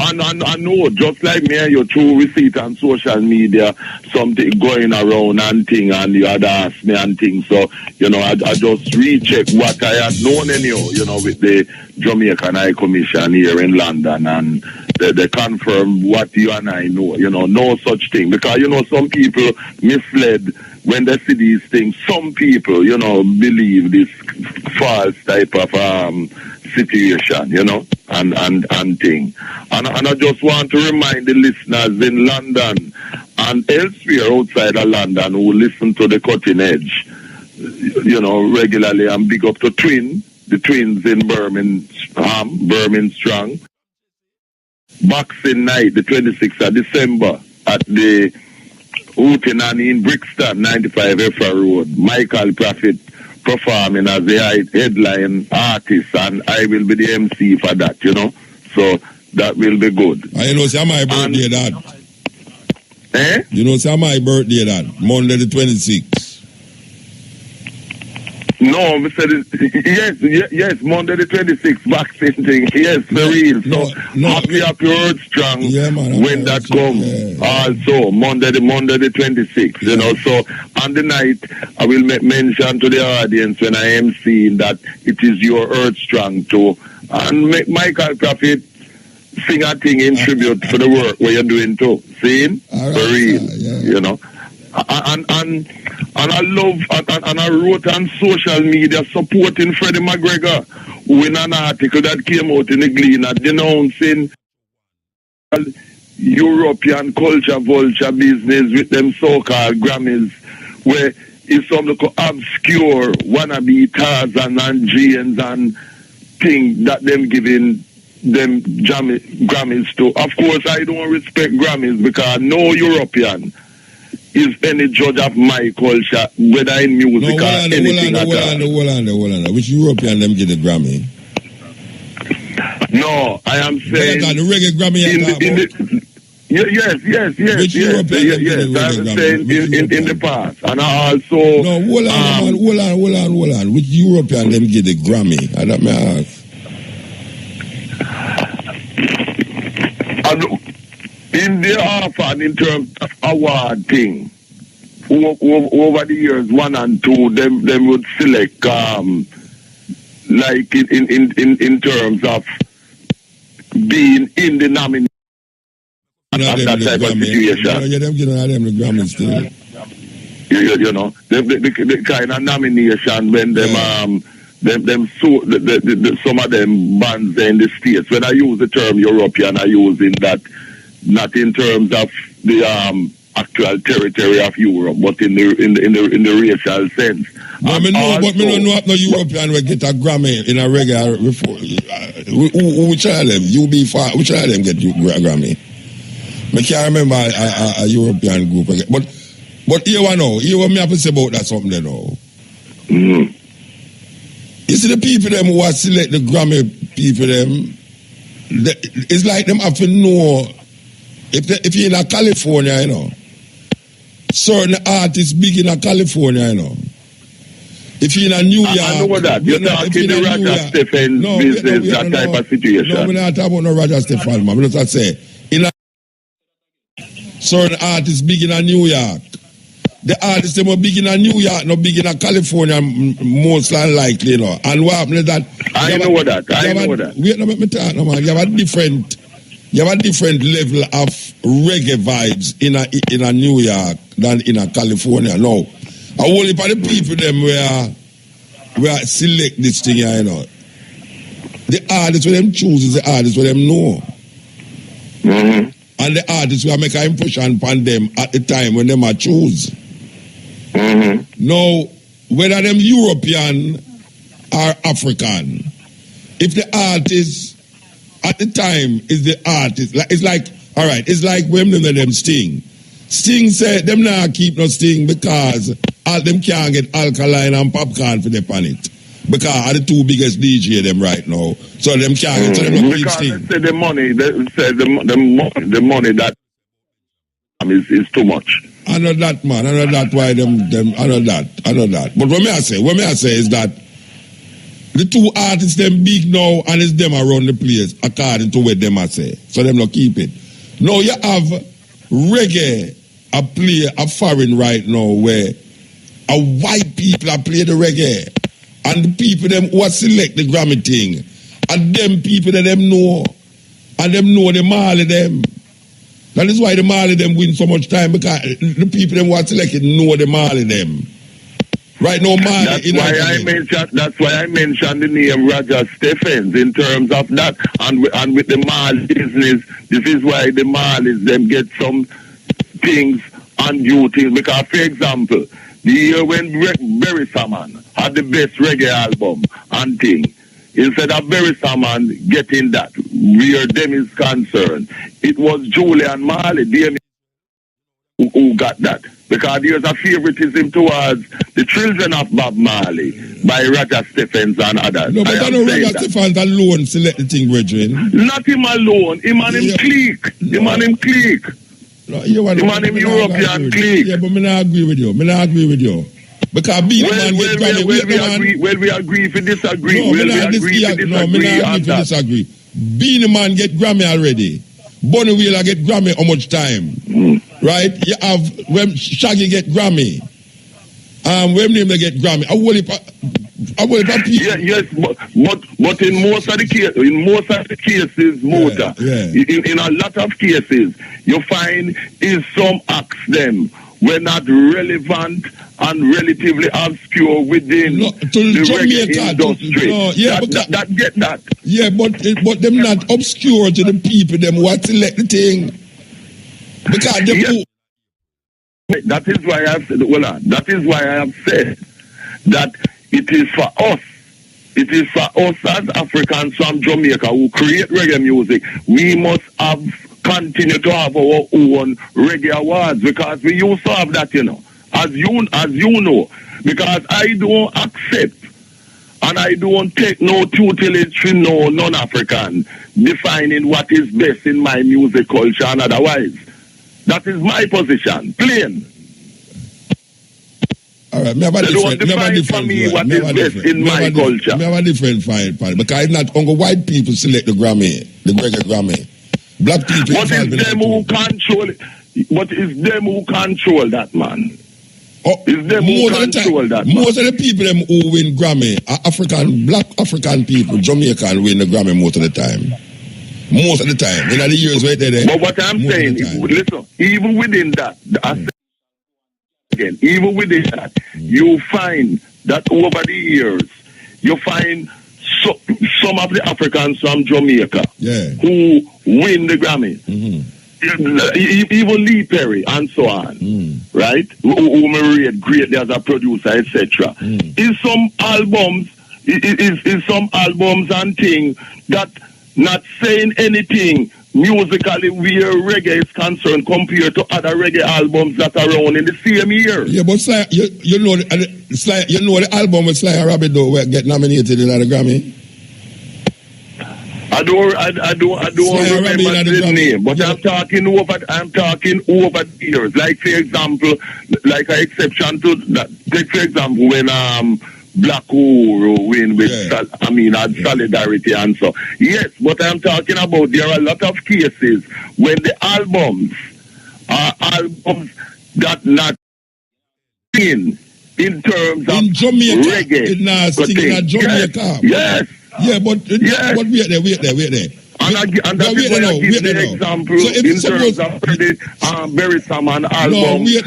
Just like me, you through receipt on social media, something going around and thing, and you had asked me and things. So, you know, I just recheck what I had known anyhow, you know, with the Jamaican High Commission here in London and they confirm what you and I know. No such thing. Because, some people misled when they see these things. Some people, believe this false type of situation, and thing. And I just want to remind the listeners in London and elsewhere outside of London who listen to the Cutting Edge, regularly, and big up to the twins in Birmingham Strong. Boxing night, the 26th of December, at the Hootenanny in Brixton, 95 Effa Road. Michael Prophet performing as the headline artist, and I will be the MC for that, So that will be good. Say my birthday, that. Eh? Say my birthday, that. Monday the 26th. No, I said yes, Monday the 26th, vaccine thing. Yes, for real. So happy Earth Strong when that comes. Yeah. Also, Monday the 26th, So on the night, I will make mention to the audience when I am seeing that it is your Earth Strong too. And make Michael Prophet sing a thing in tribute for the work what you're doing too. Seeing? Right, for real, And I love, and I wrote on social media supporting Freddie McGregor, who in an article that came out in the Gleaner denouncing European culture vulture business with them so-called Grammys, where it's some look obscure wannabe Tarzan and Janes and things that them giving them Grammys to. Of course, I don't respect Grammys because no European is any judge of my culture, whether in music or anything at all. Hold on. Which European them get the Grammy? No, I am saying the reggae Grammy. Yes. Which European them get the reggae I'm saying in the past, and I also. No, hold on. Which European them get the Grammy? I don't ask. In the often in terms of award thing, over the years 1 and 2, them would select like in terms of being in the nomination. That type of situation. Them the Grammy still. The kind of nomination when some of them bands in the States. When I use the term European, I use in that. Not in terms of the actual territory of Europe, but in the racial sense. But me know no European will get a Grammy in a reggae before. Which of them? Which of them get a Grammy? I can't remember a European group. But here what me have to say about that something there now. Mm-hmm. You see the people them who are select the Grammy people them, it's like them have to know. If you're in California, certain artists big in California, If you're in New York, I know that. You're talking the Roger Stephen business, that type of situation. No, we're not talking about no Roger Stephen, man. I'm not say certain artists big in New York. The artists them are big in New York, not big in California, most likely, And what happened is that I know that. Wait, let me talk, man. You have a different level of reggae vibes in a New York than in a California. No, a whole heap of the people them where select this thing here, The artists where them choose is the artists where them know. Mm-hmm. And the artists will make an impression upon them at the time when them are choose. Mm-hmm. Now, whether them European or African, if the artist at the time is the artist, it's like when them Sting. Sting said them not keep no Sting because all them can't get alkaline and popcorn for the planet. Because are the two biggest DJ them right now. So them can't get so them not keep Sting. Because the money, the money that is too much. I know that, man. I know that why them I know that. But what I say is that the two artists them big now and it's them around the place according to what them I say. So them not keep it. Now you have reggae a foreign right now where a white people are play the reggae and the people them who select the Grammy thing and them people that them know And them know the Mali them. That is why the Mali them win so much time, because the people them who are selected know the Mali them. Right now, Mali. That's why I mentioned the name Roger Stephens in terms of that. And with the Mali business, this is why the Malis them get some things and duties. Because, for example, the year when Barry Salmon had the best reggae album and thing, instead of Barry Salmon getting that, where them is concerned, it was Julian Marley, them who got that. Because there's a favoritism towards the children of Bob Marley by Roger Stephens and others. No, but I know Roger Stephens alone select the thing, brethren. Not him alone. Him and him clique. Him and him clique. No, him and him European clique. Yeah, but I not agree with you. Because being a man get Grammy. Well, we agree if we disagree. No, we disagree. Being a man get Grammy already. Bonnie Wheeler get Grammy how much time? Right? You have when Shaggy get Grammy. When they get Grammy. I will people. Yes, but in most of the cases, Muta, in a lot of cases, you find is some acts them were not relevant and relatively obscure within the reggae industry. That get that. Yeah, but them not obscure to the people them who select the thing. Because that is why I have said. That is why I have said that it is for us. It is for us as Africans from Jamaica who create reggae music. We must continue to have our own reggae awards, because we used to have that, as you know, because I don't accept and I don't take no tutelage from no non-African defining what is best in my music culture and otherwise. That is my position, plain. All right, me have a different fine, because it's not only white people select the Grammy, the reggae Grammy. Black people. But it's them who control it. But it's them who control that, man. It's them who control that. Most of the people them who win Grammy are black African people, Jamaican win the Grammy most of the time. Most of the time. In the years right there. But what I'm saying, listen, even within that, even within that, you find that over the years, you find some of the Africans from Jamaica who win the Grammy. Even Lee Perry and so on, right? Who married greatly as a producer, etc. Is some albums and things that not saying anything musically where reggae is concerned compared to other reggae albums that are around in the same year. Yeah, but Sly, you know the album with Sly and Rabbit though get nominated in the Grammy. I don't remember the name, but I'm talking over the years. Like for example, like an exception to that. Take for example when Black Uhuru win with had Solidarity and so. Yes, but I'm talking about there are a lot of cases when the albums are albums that not in terms of Jamaica, reggae. In Jamaica. Yes. Yeah, but wait there. And that is why I give the example in terms of the Barry Salmon album. They're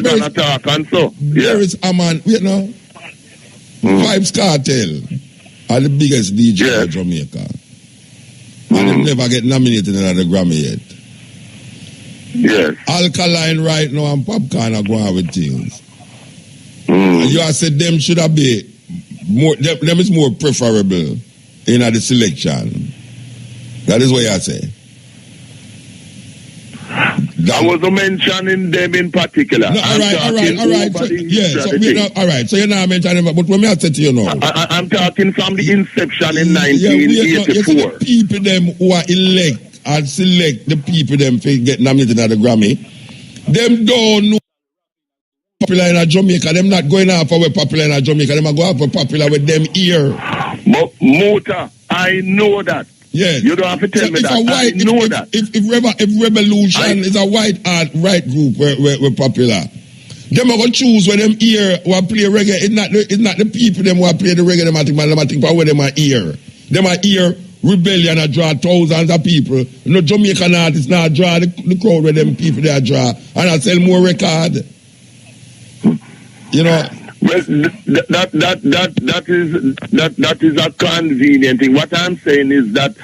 gonna talk and so. Barry Salmon, Vybz Kartel are the biggest DJ in Jamaica. And they never get nominated in the Grammy yet. Yes. Alkaline right now and Popcorn are going with things. You have said them should have been more, them is more preferable in the selection. That is what I say. I wasn't mentioning them in particular. No, all right. So you're not mentioning them, but what I say to you now? I'm talking from the inception in 1984. The people them who are elect and select the people them for get nominated at the Grammy, them don't know popular in Jamaica. Them not going out for popular in Jamaica. Them are going out for popular with them here. Muta, I know that. Yes. You don't have to tell me that. I know that. If Revolution is a white right group we're popular, them are going to choose when them here who play reggae. It's not the people them who play the reggae. Them think about where them are here. Them are here rebellion I draw thousands of people. No Jamaican artists now draw the crowd where them people they draw and I sell more record. You know. Well, that is a convenient thing. What I'm saying is that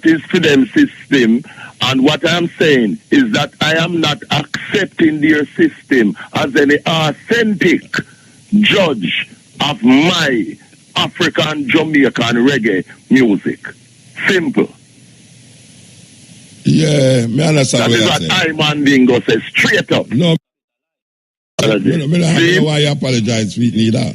is for them system, and what I'm saying is that I am not accepting their system as any authentic judge of my African Jamaican reggae music. Simple. Yeah, me understand. That is what I Mandingo says straight up. No. I don't know why you apologize, sweet leader.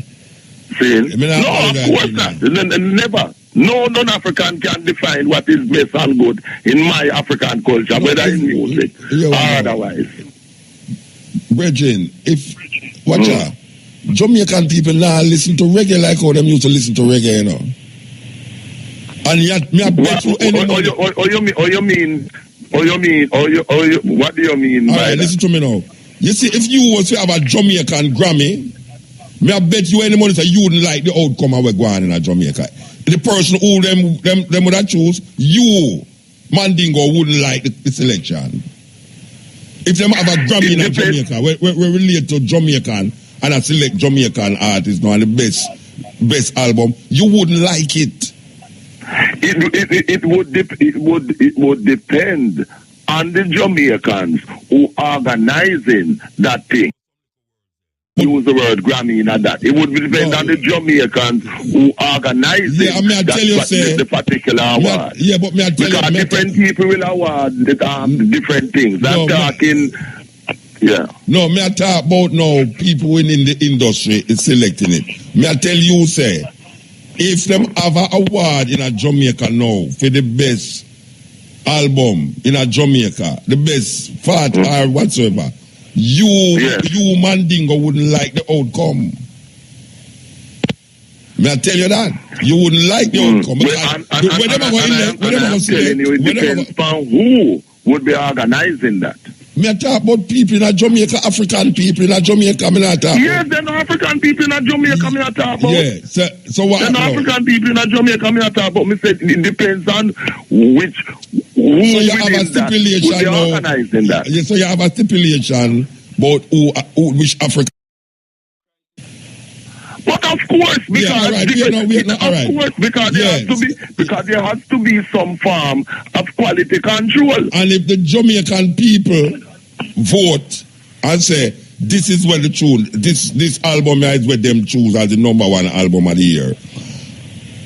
See? No, of course not. Never. No non-African can define what is best and good in my African culture, whether in music or otherwise. Brethren, watch out. Jamaican people now listen to reggae like how them used to listen to reggae, you know. And yet, me I bet you anybody. What do you mean by that? Listen to me now. You see, if you was to have a Jamaican Grammy, me I bet you any money that you wouldn't like the outcome of what going on in a Jamaica. The person who them would have choose, you, Mandingo, wouldn't like the selection. If them have a Grammy in a Jamaica, we relate to Jamaican and I select Jamaican artists now and the best album, you wouldn't like it. It would depend on the Jamaicans who organizing that thing. Use the word Grammy in that. It would depend on the Jamaicans who organizing the particular award. But me I tell because different people will award different things. I'm talking. Yeah. No, me I talk about now people in the industry is selecting it. Me I tell you, say, if them have an award in a Jamaica now for the best album in a Jamaica, the best fat or whatsoever, you Mandingo wouldn't like the outcome. May I tell you that? You wouldn't like the outcome. It depends on who would be organizing that. Me I talk about people in a Jamaica, African people in a Jamaica, me not talk about. Yes, then African people in a Jamaica, me not talk about. Yeah, so what? Then African people in a Jamaica, me not talk about. Me said it depends on who you have a stipulation now. Organizing that. Yeah, so you have a stipulation about which African. But of course, because there has to be some form of quality control. And if the Jamaican people vote and say this is what the tune, this album is what them choose as the #1 album of the year,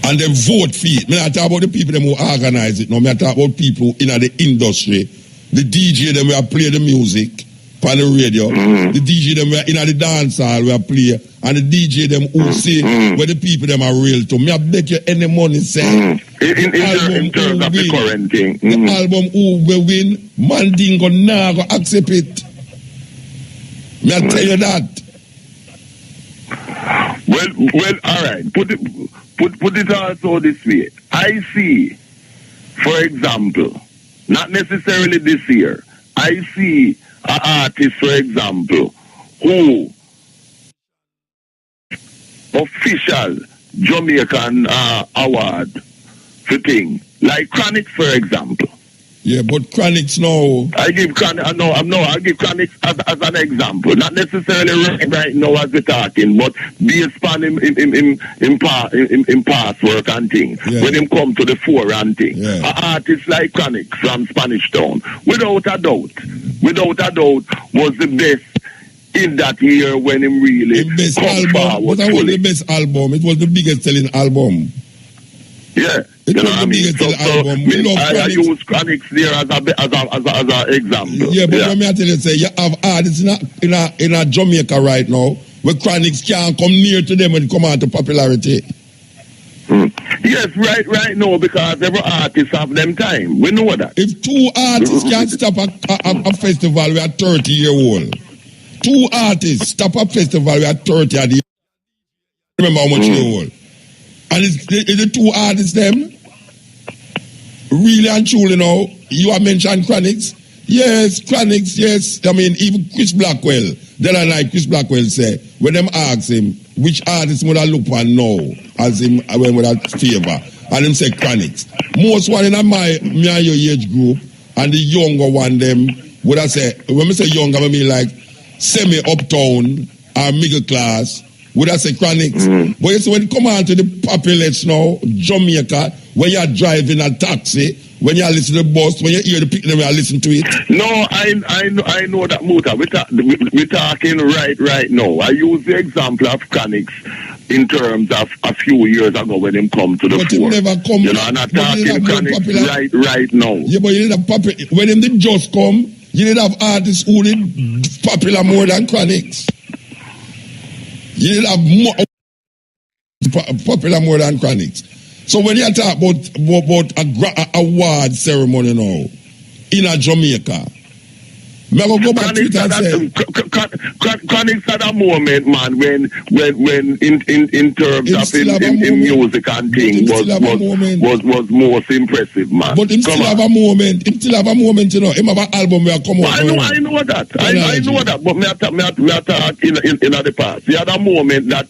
and they vote for it. I talk about the people them who organize it. No, I talk about people in the industry, the DJ them will play the music on the radio, the DJ them in the dance hall will play, and the DJ them who say where the people them are real to. Me I bet you any money say in terms of the current thing. The album who will win, Mandingo now go accept it. Me I tell you that. Well, all right. Put it also this way. I see, for example, not necessarily this year. I see an artist, for example, who official Jamaican award for thing like Chronic, for example. Yeah, but Chronics now. I give Chronics as an example, not necessarily right now as we're talking, but based on in past work and things. Yeah. When him come to the fore and thing, an artist like Chronics from Spanish Town, without a doubt, was the best in that year when him really come forward. But that was the best album. It was the biggest selling album. Yeah. It was the biggest album. I use Chronics there as an example. Yeah, but let me tell you, say you have artists in a Jamaica right now where Chronics can't come near to them when it come out to popularity. Yes, right now, because every artist have them time. We know that. If two artists can't stop a festival, we are 30-year-old. Two artists stop a festival, we are 30 at the remember how much year old. And it's the two artists them really and truly now. You have mentioned Chronics. Yes, Chronics, yes. I mean, even Chris Blackwell, the other night Chris Blackwell said, when them ask him which artist would I look for now as him when would I favor, and them say chronics. Most one in me and your age group, and the younger one them, would I say, when I say younger, I mean like semi-uptown or middle class, would I say chronics? But you see, when you come on to the populace now, Jamaica, when you're driving a taxi, when you listen to the bus, when you hear the people, you listen to it. No, I know that, Muta. We're talking right now. I use the example of chronics in terms of a few years ago when him come to the fore. Never come. You know, I'm not talking chronics right now. Yeah, but you didn't have when him did just come, you didn't have artists who did popular more than chronics. You didn't have more popular more than chronics. So when you talk about a award ceremony now in a Jamaica, me go back to it and say chronics at a moment, man, when in terms of in music and things was most impressive, man. But him still have a moment. Him still have a moment, you know. Him have an album where come out. I know that. I know that. But me talk in the past. He had a moment that,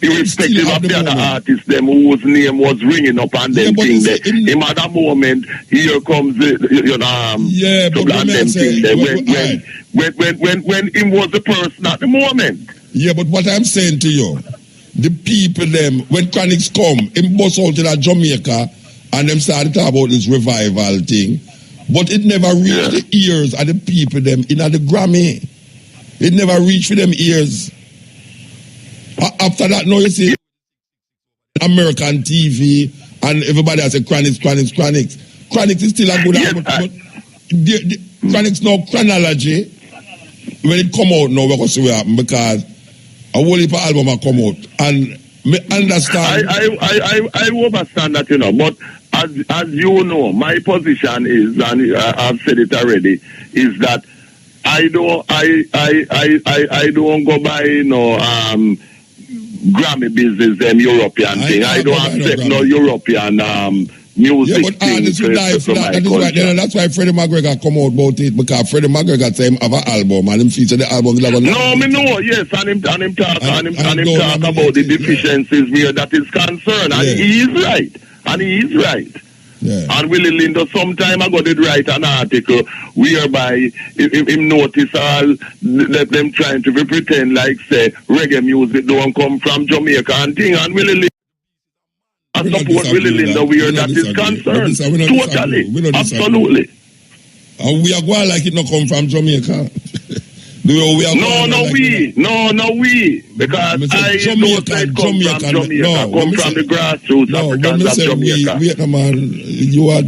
irrespective of the other artists, them whose name was ringing up and them things, him at a moment, here comes the when him was the person at the moment. Yeah, but what I'm saying to you, the people them, when chronics come, him bust out in a Jamaica and them started to talk about this revival thing, but it never reached the ears of the people them in the Grammy. It never reached for them ears. After that, now you see American TV and everybody has a chronics. Chronics is still a good album, but the chronics now chronology. When it come out now, we're going to see what happen because a whole heap of album will come out and me understand. I understand that, you know, but as you know, my position is, and I've said it already, is that I don't go by, you know, Grammy business, European thing. I don't accept no European music. Yeah, but artists will die for that. That's why Freddie McGregor come out about it, because Freddie McGregor say him have an album and him feature the album. No, me know, yes, and him talk about the deficiencies where that is concerned, and he is right. And he is right. Yeah. And Willie Lindo some time ago did write an article whereby him notice all them trying to pretend like say reggae music don't come from Jamaica and thing, and Willie Lindo support Willie Lindo where that is concerned. Totally. Absolutely. And we are going like it not come from Jamaica. We because I don't say come from Jamaica, come from the grassroots Africans of Jamaica. Vietnam, you are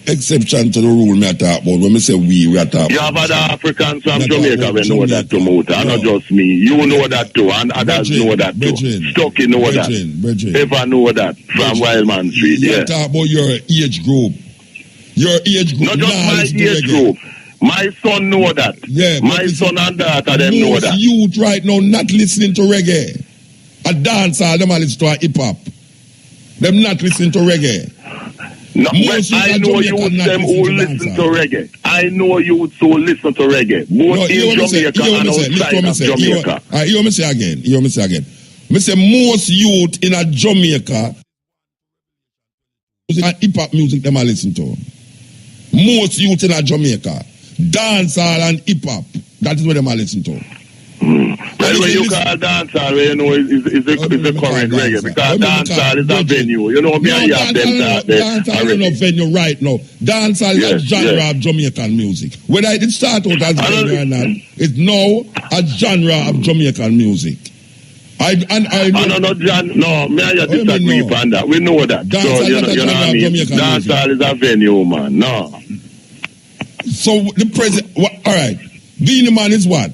exception to the rule me talk about. When we say we are talking. You have other Africans from Jamaica we know that too, Muta. Not just me. You know that too, and others know that too. Stucky know that. Ever know that from Wildman Street. You talk about your age group. Your age group. Not just my age group. My son know that. Yeah, my son and daughter them know that. Youth right now not listening to reggae. A dancer, them are listening to hip hop. Them not listening to reggae. No, I know youth them who listen to reggae. I know youth who listen to reggae. Both in Jamaica and outside of Jamaica. Hear me say again. Me say most youth in a Jamaica and hip hop music them are listening to. Most youth in a Jamaica. Dancehall and hip hop. That is what they are listening to. Well, when you call dancehall, you know, is the current reggae, because dancehall is a venue. You know, me and you have them dancehall is not venue right now. Dancehall is a genre of Jamaican music. Whether it start out as venue or not, it's now a genre of Jamaican music. No, me and you disagree upon that. We know that. So, you know what I mean? Dancehall is a venue, man. No. So the president, all right. Beenie Man is what?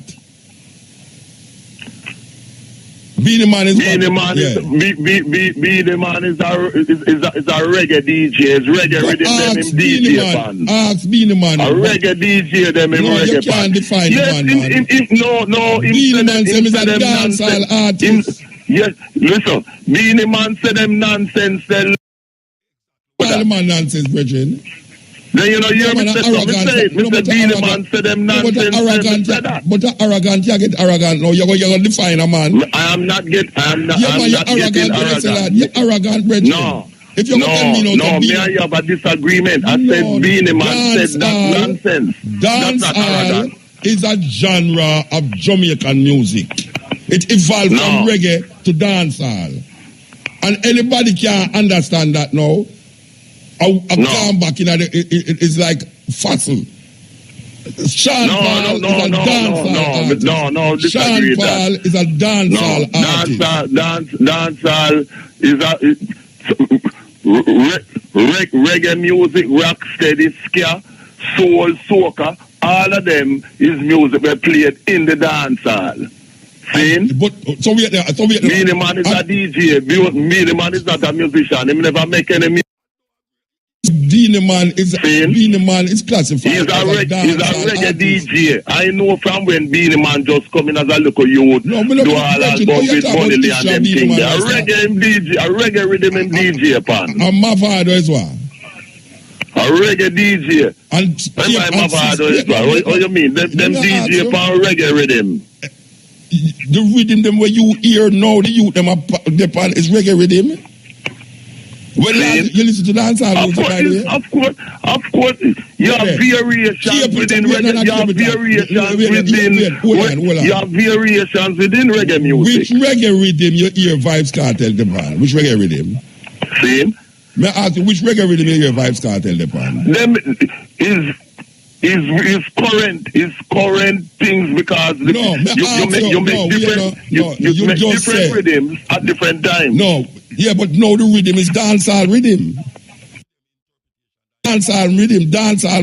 Beenie Man is Beenie Man is a reggae DJ. It's reggae rhythm them him DJ band. Ask Beenie Man. A reggae DJ them him reggae band. You can't define the man. Beenie Man said he's a dancehall artist. Yes, listen. Beenie Man said them nonsense. All the man nonsense, brethren. Then you know, you hear me say something. Mr. Beenie Man said them nonsense. But arrogant, you get arrogant now. You're going to define a man. I am not getting arrogant. You're arrogant, brethren. No. If you me and you have a disagreement. I said Beanie Man said that nonsense. Dancehall is a genre of Jamaican music. It evolved from reggae to dancehall. And anybody can understand that now. I've gone back in it's like fossil. Sean Paul is a dancehall artist. Sean Paul is a dancehall artist. Dancehall is reggae music, rock steady, ska, soul, soca. All of them is music we played in the dancehall. See? Beanie Man is a DJ. Beanie Man is not a musician. He never make any music. Beanie Man is classified he's a reggae DJ. I know from when Beanie Man just come in as a little youth, do all that go with money and them things. A reggae rhythm and DJ pan. And Mavado as well. A reggae DJ. And Mavado as well. What you mean? Them DJ pan reggae rhythm. The rhythm them where you hear now, the youth them pan is reggae rhythm. Well, you listen to dancehall music, by the way. Of course. You have variations within reggae. You have variations within reggae music. Which reggae rhythm you hear Vybz Kartel depend? Which reggae rhythm? See? May I ask you, which reggae rhythm you hear Vybz Kartel depend? Them is current things because you make different rhythms at different times. No. Yeah, but no, the rhythm is dancehall rhythm. Dancehall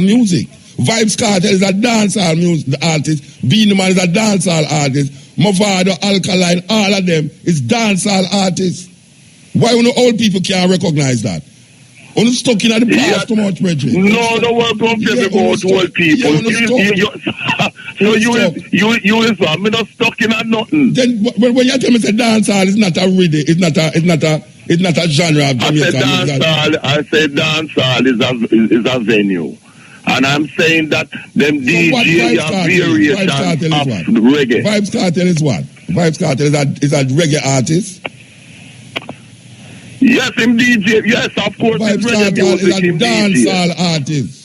music. Vybz Kartel is a dancehall music artist. Beanie Man is a dancehall artist. Mavado, Alkaline, all of them is dancehall artists. Why only old people can't recognize that? Only stuck in at the past too much, Reggie. No, the world don't care about old people. I'm not stuck in at nothing. Then when you tell me say dancehall is not a rhythm, it's not a genre of Jamaican. I said dancehall is a venue. And I'm saying that them DJ have variations of reggae. Vybz Kartel is what? Vybz Kartel is a reggae artist. Yes, him DJ. Yes, of course. Vybz Kartel is a dancehall artist.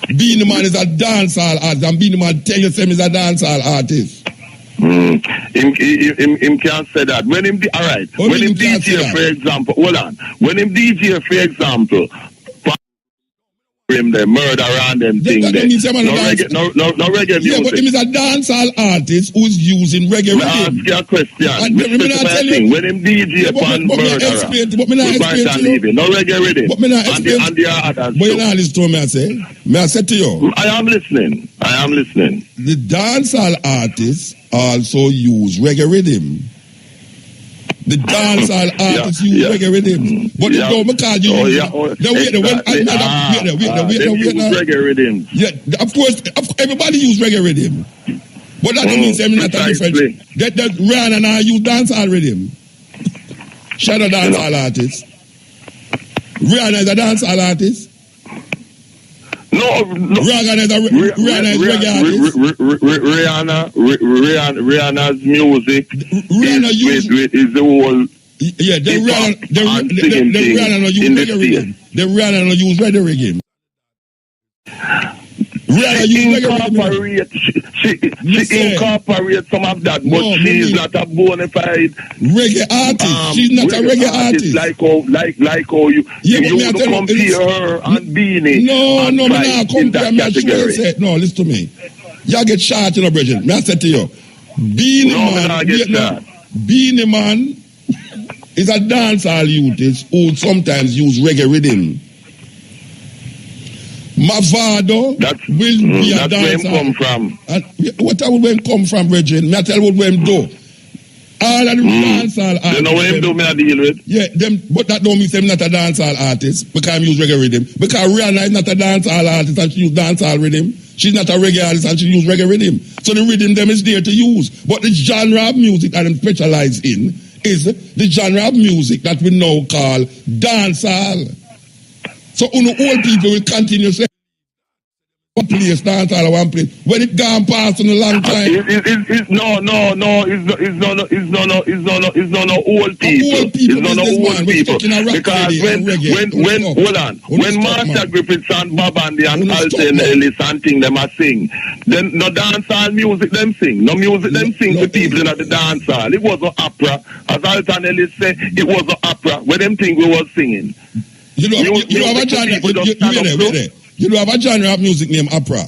Beanie Man is a dancehall artist, and Beanie Man tell you him is a dancehall artist. Him can't say that. When him alright. When him DJ, for example, hold on. When him DJ, for example, him the murder and them things there. No reggae music. Yeah, but him is a dancehall artist who's using reggae rhythm. I ask you a question. When him DJ upon murderer, but me not explain to you. No reggae rhythm. But me not explain. And the others. But you not listen to me, I say. May I say to you? I am listening. The dancehall artists also use reggae rhythm. The dancehall artists use reggae rhythm. But because you wait reggae rhythm. Yeah, of course, everybody use reggae rhythm. But that don't mean them not a different. That Rihanna now use dancehall rhythm. Shadow dancehall artist. Rihanna is a dancehall artist. Rihanna is reggae artist. Rihanna's music is the whole. Yeah, the Rihanna no use reggae rhythm. The Rihanna no use reggae rhythm. She incorporates some of that, but she is not a bona fide reggae artist. She's not a reggae artist. Like how you compare her and Beanie. No, me not compare. Me sure say no. Listen to me. Y'all get shot, Bridget. Me I said to you, Beanie Man is a dancehall youth who sometimes use reggae rhythm. Mavado will be a dancer. That's where him come from. What where him come from, Reggie? Me I tell what him do. All of the dancehall artists. You know what him do, me I deal with? Yeah, but that don't mean him not a dancehall artist because I use reggae rhythm. Because Rihanna is not a dancehall artist and she use dancehall rhythm. She's not a reggae artist and she use reggae rhythm. So the rhythm them is there to use. But the genre of music that I'm specialized in is the genre of music that we now call dancehall. So old people will continue saying one place, dance all one place. When it gone past in a long time. It's no old people. It's not old people. Because when Master Griffiths and Bob and Alton Ellis and thing them a sing, then no dancehall music them sing. No music them sing to people in the dancehall. It was an opera. As Alton Ellis said, it was an opera where them think we was singing. You know have a genre. You know have a genre of music named opera.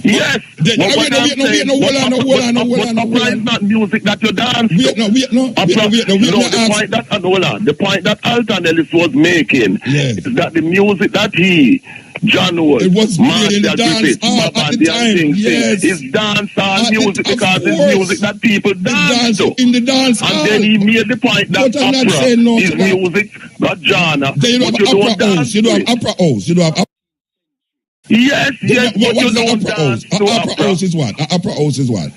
Yes. Hold on. Opera is not music that you dance to. The point that Alton Ellis was making is that the music that John Wall, Master Griffiths, Bob and the things is dancehall music because it's music that people dance to. In the dance hall. And then he made the point that opera is music, not genre. Then you don't have opera house. You don't have opera house. You don't have opera. Yes, but you don't dance to opera. Opera house is what? Opera house is what? A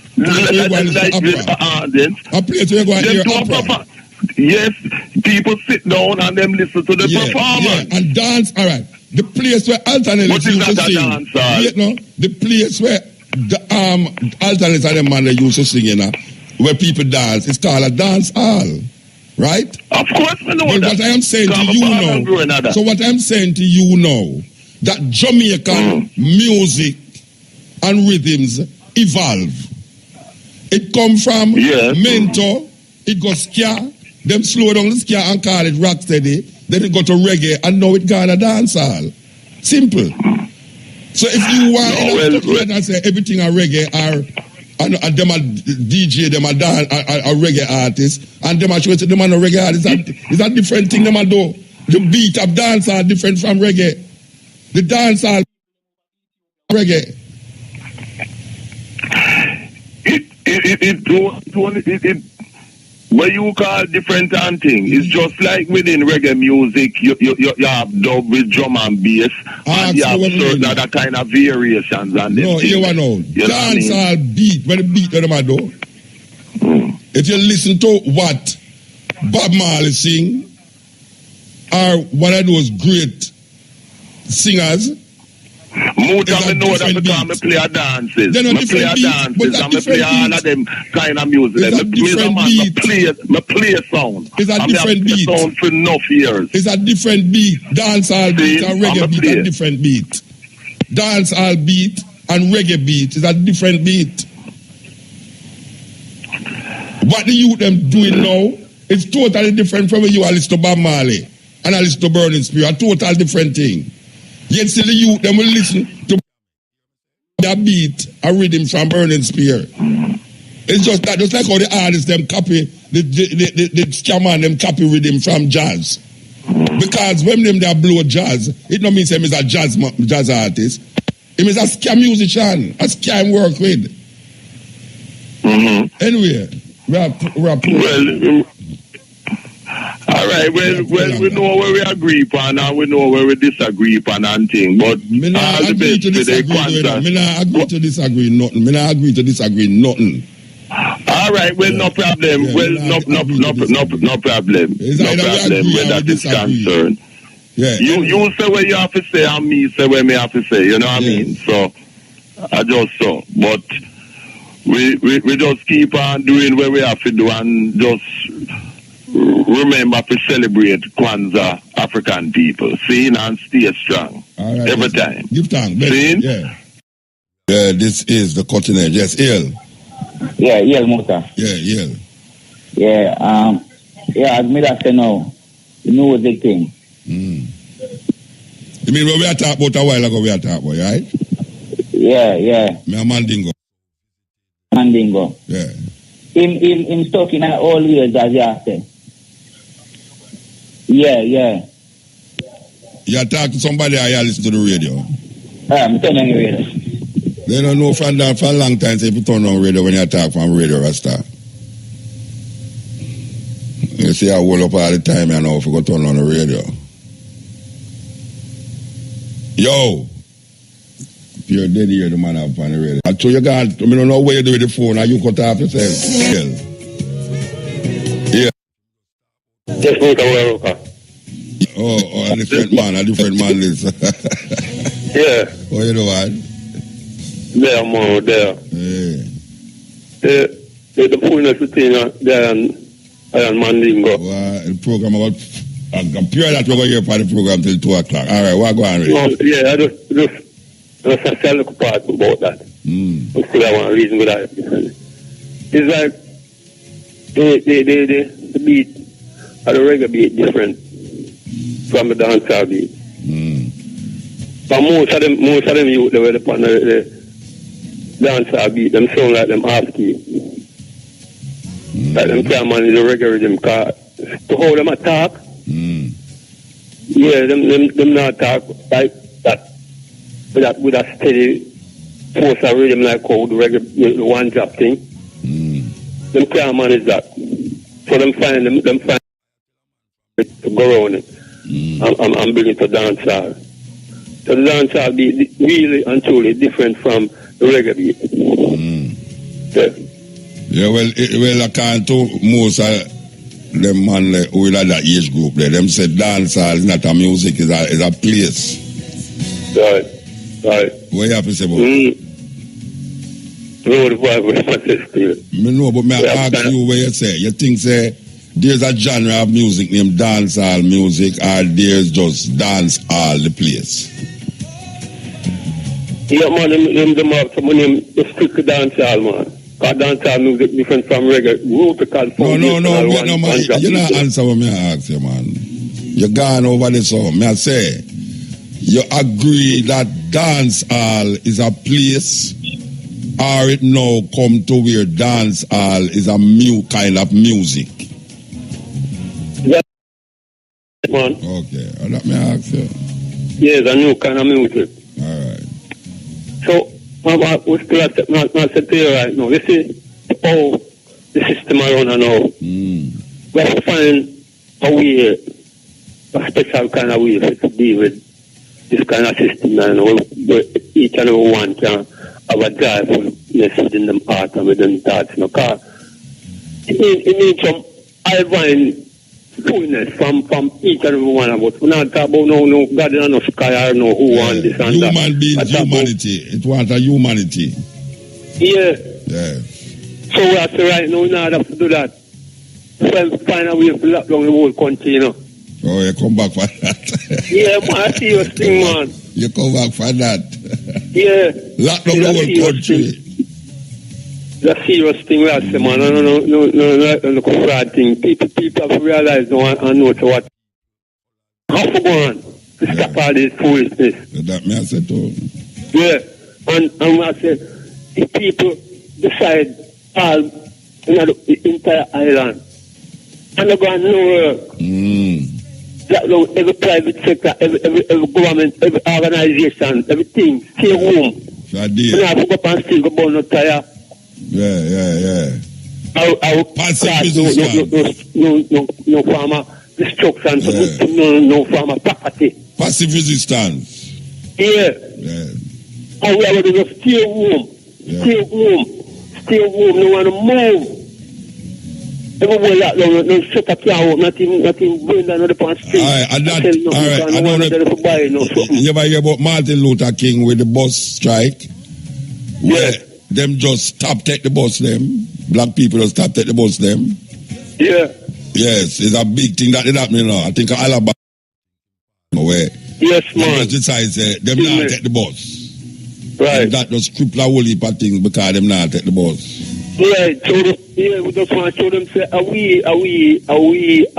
place where you go and hear opera. Yes, people sit down and them listen to the performance. Yeah, and dance, all right. The place where Alton Ellis used to sing. The place where the Alton Ellis and the man they used to sing, where people dance, it's called a dance hall. Right? Of course we know but that. What I am saying to you now, so what I'm saying to you now, that Jamaican music and rhythms evolve. It come from mentor, it goes ska, them slow down the ska and call it rocksteady, then it go to reggae, and now it gone a dancehall. Simple. So if you want to say everything a reggae or and them a DJ, them a dance, a reggae artist, and them a show to them a reggae artist, it's a different thing them a do. The beat of dance are different from reggae. The dance are reggae. It what you call different and thing. It's just like within reggae music, you have dub with drum and bass, and you have certain other kind of variations and them. No, you know. Dance all beat, when the beat them a do. If you listen to what Bob Marley sing, or one of those great singers, Muta, I know that because I play a dances. I play a dances and I play all of them kind of music. I play a sound. It's a different beat. Sound for enough years. It's a different beat. Dancehall beat and reggae beat are different beat. Dancehall beat and reggae beat is a different beat. What the youth them doing now is totally different from when you are listening to Bob Marley and I listen to Burning Spear. A total different thing. Yet still the youth them will listen to the beat a rhythm from Burning Spear. It's just that, just like how the artists them copy the scammer them copy rhythm from jazz. Because when them they blow jazz, it don't mean him is a jazz artist. Him is a scam musician, a scam work with. Anyway, we are all right, well, we know where we agree upon and we know where we disagree upon and thing, but all the best to the Kwanzaa. Me not agree to disagree nothing. All right, well, no problem. Well, no problem. No problem where that is concerned. Yeah. You say what you have to say and me say what me have to say, you know what I mean? So, I just so. But we just keep on doing what we have to do and just remember to celebrate Kwanzaa African people. See, and stay strong. All right, every time. Give thanks. See? Yeah, this is the cutting edge. Yes, Ill. Yeah, Muta. Yeah. Yeah, as me that say now, the music thing. You mean what we are talking about a while ago, we are talking about, right? Yeah. Me a Mandingo. Yeah. Him stuck in all years, as you say. Yeah. You talk to somebody or you listen to the radio? I'm turning on the radio. They don't know from that for a long time, say if you turn on radio when you talk from Radio Rasta. You see I hold up all the time, you know, if you go turn on the radio. Yo! If you're dead here, the man up on the radio. I told you, God, I don't know where you do with the phone, and you cut off yourself. Yeah. Just Mutabaruka. Oh, a different man is. Yeah. Oh, you know what? There, more there. The fullness between there and Mandingo. Well, the program about I'm pure that we're going to hear for the program till 2 o'clock. All right, what go on with it? No, yeah, I just tell the part about that. I still have one reason for that. It's like the beat or the reggae beat different from the dancehall beat. But most of them youth they were upon the dancehall beat, them sound like them half key. Like them can't manage the reggae rhythm, cause to how them attack. Yeah, them not talk like that with a steady force of rhythm like how the reggae the one drop thing. Them can't manage that. So them find to go around it. I'm bringing to dancehall. So the dancehall be really and truly different from the reggae beat. Yeah, well, I can't talk most of them man who in that age group there. Them say dancehall is not a music, is a place. Right. What you have to say about No, the Bible me know, but me ask you what you say. You think say there's a genre of music named dancehall music, or there's just dancehall the place? Yeah, man, them have some name strictly dancehall, man. Because dancehall music different from reggae. No, man. You not answer what me ask you, man. You gone over this all. Me I say, you agree that dancehall is a place, or it now come to where dancehall is a new kind of music? Yeah, man. Okay, let me ask you. Yes, a new kind of music. All right. So, we still have not set here right now. You see how the system around now. We have to find a way, a special kind of way to deal with this kind of system where each and every one can have a joyfulness within them heart and within thoughts. Because it needs some divine fullness from each and every one of us. We're not talking about no God in no sky or no who want this and that. Human beings, humanity. It wants a humanity. Yeah. Yeah. So we have to right now, we not have to do that. Find a way to lock down the whole country, you know. Oh, you come back for that? Yeah, man, serious thing, man. You come back for that? Yeah. Lock down the whole country. It's a serious thing, we have to say, man. No, fraud thing. People have to realize and know what. How to go on to stop all this foolishness. That me I said too. Yeah. And I said, if people decide all the entire island, and they're going nowhere. That every private sector, every government, every organization, everything, stay home. You have to go up and still go burn no tire. Yeah. Our passive resistance. No farmer destruction, no farmer property. Passive resistance. Yeah. And we have to just stay home. Stay home, no one to move. Everywhere that long, no shut up your home, nothing going down on the past street. You ever hear about Martin Luther King with the bus strike? Yeah. Them just stop take the bus them. Black people just stop take the bus them. Yeah. Yes, it's a big thing that did happen now. I think Alabama where. Yes, man. They decide them not take the bus. Right. And that just cripple a whole heap of things because them not take the bus. Right. So we just want to show them say are we are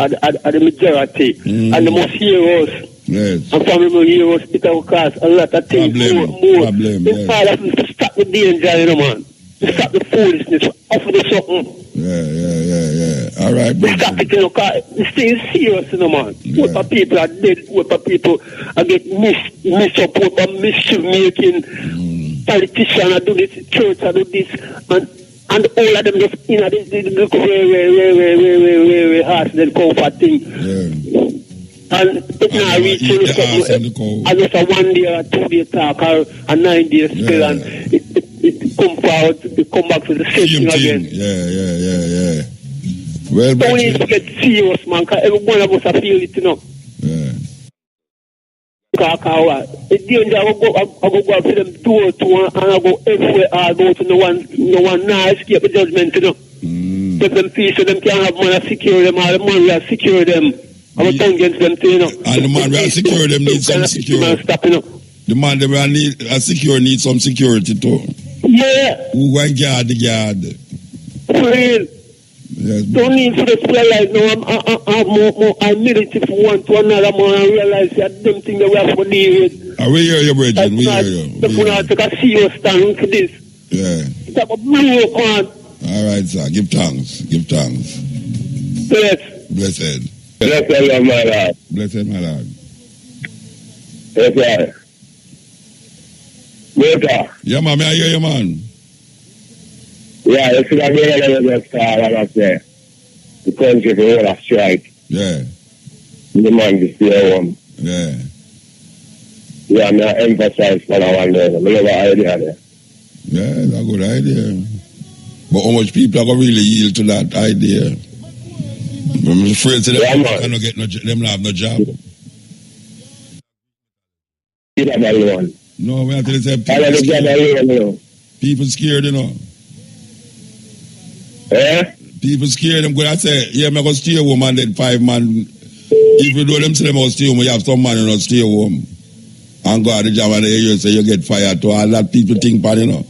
the majority and the most heroes. Yes. And from the heroes it will cause a lot of things more. Problem, it's part of them to stop the danger, you know, man. To stop the foolishness, offer the something. Yeah. All right, bro. Stop it, you know, because it's still serious, you know, man. What of people are dead, what of people are getting messed up, what of mischief making, politicians are doing this, church are doing this, and all of them just, you know, they look very hard, they comfort thing. Yeah. And it's not reaching something, and just a 1 day or 2 day talk or a 9 day spell, and it come forward, it come back to the same thing again. Yeah. Well, don't need to get serious, man, because every one of us feel it, you know. Yeah. what? It's danger. I go up to them door to and I go everywhere. I go to no one now escape the judgment, you know. Give them peace so them can't have money secure them, all the man will secure them. I was against them too, you know. And the man will secure them need some security. The man they will need a secure need some security too. Yeah. Who going guard the guard? For real. Yes. Don't need to realize no, I'm military for one to another man and realize that them thing that we have to deal with. We hear you, Bridget. We hear you. The people take a serious stand for this. Yeah. It's like a blue man. All right, sir. Give thanks. Give thanks. Bless. Blessed. Blessed, my lord. Blessed, my lord. Yes, sir. Muta. Yeah, man. I hear you, man. Yeah, you should have been able to start, what I say. The country for all a strike. Yeah. The man to stay home. Yeah. Yeah, I emphasize for that one there. I have an idea there. Yeah, that's a good idea. But how much people are going to really yield to that idea? I'm afraid to them cannot get them have no job. No, we have to say people scared, you know. Eh? People scared them. Go say, yeah, I'm going to stay home and then 5 man. Even though them say them going to stay home, you have some man who don't stay home. And go at the job and they hear you say you get fired to all that people think about, you know.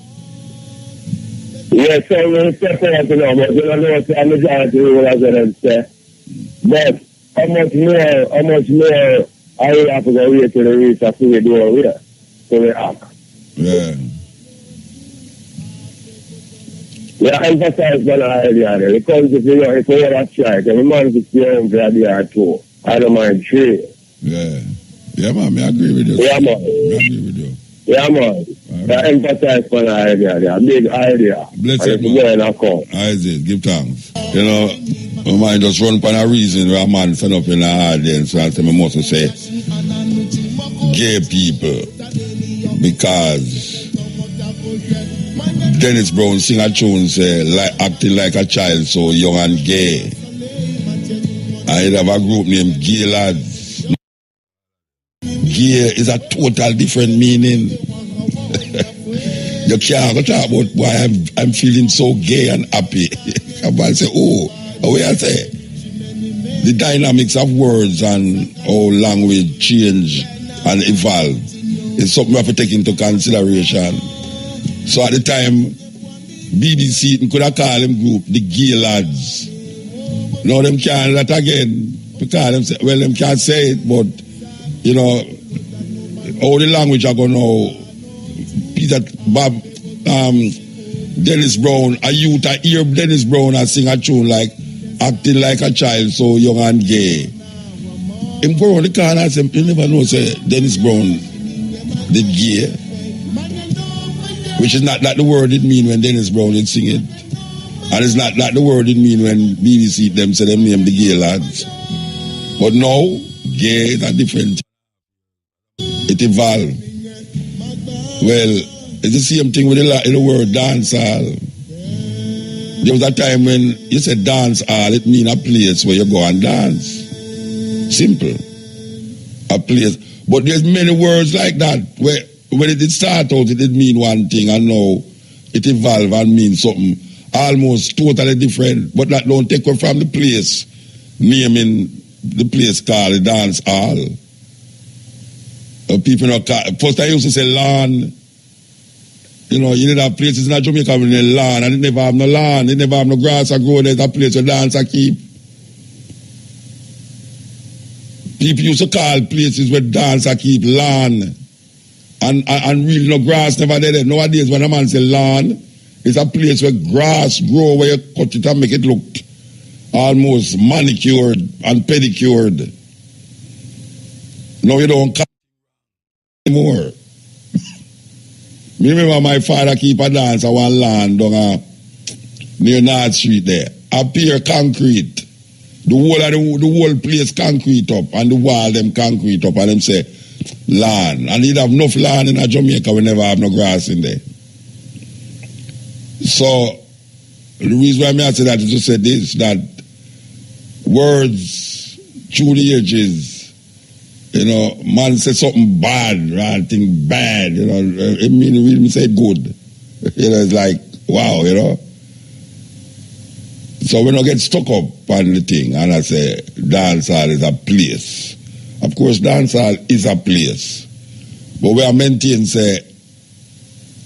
Yes, so we'll separate, you know, but you don't know what the majority will have them say. But how much more are we have to go here to the reach after we do over here? So we act. Yeah. Yeah, emphasize on the idea there. Because if you have a strike, every man is stay home for a day or two. I don't mind 3. Yeah. Yeah, man, I agree with you. Yeah, man. I agree with you. Yeah, man. Right. Emphasize on the idea there. Big idea. Blessed, man. Isaac, give thanks. You know, my mind just run upon a reason where a man stand up in the audience and say, I must say, gay people. Because Dennis Brown sing a tune say, acting like a child so young and gay. I have a group named Gay Lads. Gay is a total different meaning. You can't talk about why I'm feeling so gay and happy. Somebody say, what I say? The dynamics of words and how language change and evolve is something we have to take into consideration. So at the time, BBC could have called them group the Gay Lads. Now them can't that again because them say, well, them can't say it, but you know, all the language I go know. Peter Bob Dennis Brown, a youth I hear Dennis Brown and sing a tune like acting like a child so young and gay. Him go around the corner and say, you never know say Dennis Brown the gay. Which is not that the word it mean when Dennis Brown did sing it. And it's not that the word it mean when BBC them say them name the Gay Lads. But now, gay is a different. It evolved. Well, it's the same thing with the word dance hall. There was a time when you said dance hall, it mean a place where you go and dance. Simple. A place. But there's many words like that where when it did start out, it did mean one thing, and now it evolved and means something almost totally different. But that don't take away from the place, naming the place called the dance hall. People know, first I used to say lawn. You know, you need have places in Jamaica with a lawn, and it never have no lawn, it never have no grass or grow, there's a place where dance I keep. People used to call places where dance I keep lawn. And really no grass never there. Nowadays when a man say lawn, it's a place where grass grow, where you cut it and make it look almost manicured and pedicured. Now you don't cut anymore. Me remember my father keep a dance at one land down near North Street there. Up here concrete. The whole place concrete up and the wall them concrete up and them say land. And you'd have enough land in Jamaica, we never have no grass in there. So the reason why I say that is to say this, that words through the ages You know, man say something bad, right? Thing bad, you know. It mean really say good. You know, it's like, wow, you know. So we don't get stuck up on the thing, and I say, dancehall is a place. Of course, dancehall is a place. But we are maintain, say,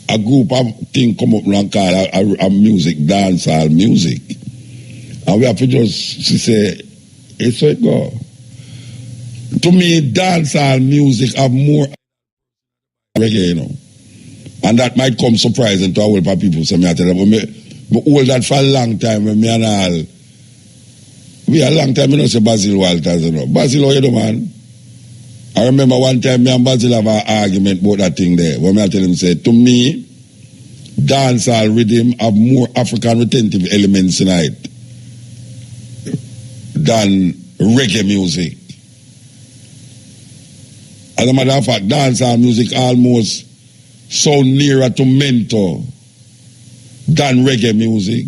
a group of things come up and call a music, dancehall music. And we have to just say, it's so it go. To me, dancehall music have more reggae, you know. And that might come surprising to a whole lot of people. So I tell them, but hold that for a long time. When me and all, we a long time, you know, say Basil Walters, you know. Basil, how you do, man? I remember one time me and Basil have an argument about that thing there. When I tell him, say, to me, dancehall rhythm have more African retentive elements in it than reggae music. As a matter of fact, dancehall music almost sound nearer to mentor than reggae music.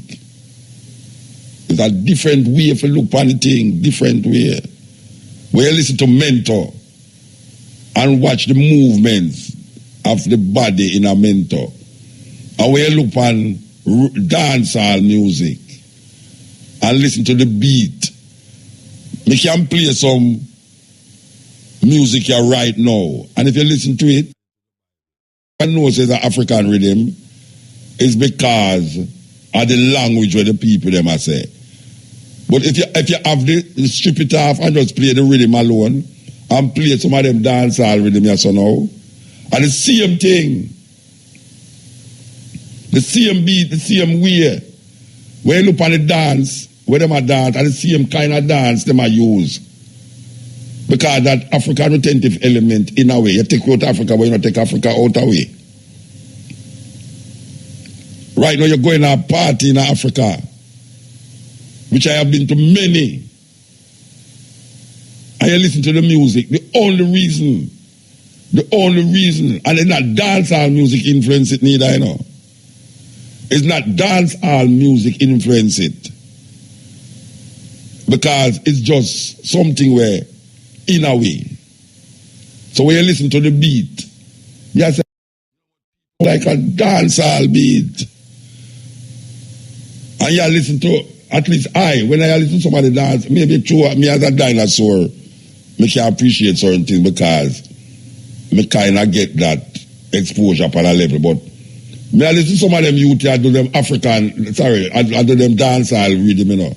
It's a different way if you look on the thing, different way. When you listen to mentor and watch the movements of the body in a mentor, and when you look on dancehall music and listen to the beat, we can play some music here right now, and if you listen to it, I know it's an African rhythm, is because of the language where the people them are say. But if you have the strip it off and just play the rhythm alone and play some of them dancehall rhythm here so now, and the same thing, the same beat, the same way. When you look on the dance, where them are dance, and the same kind of dance them are use. Because that African retentive element in a way, you take out Africa, but you don't take Africa out away. Right now you're going to a party in Africa, which I have been to many, and you listen to the music. The only reason, and it's not dancehall music influence it neither, you know. It's not dancehall music influence it. Because it's just something where, in a way. So when you listen to the beat, you say, like a dancehall beat. And you listen to, at least when I listen to somebody dance, maybe true, me as a dinosaur, me can appreciate certain things because me kind of get that exposure upon a level. But me I listen to some of them youth, I do them African, I do them dancehall rhythm, you know.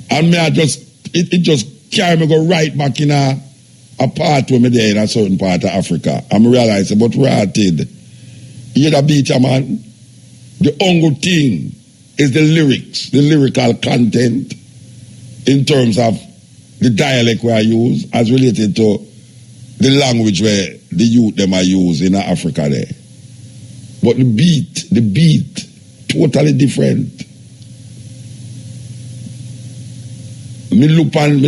And me I just, it just carry me go right back in a part where me there in a certain part of Africa. And me realize, but rotted, you hear the beat, man? The only thing is the lyrics, the lyrical content in terms of the dialect where I use as related to the language where the youth them are use in Africa there. But the beat, totally different. Me look on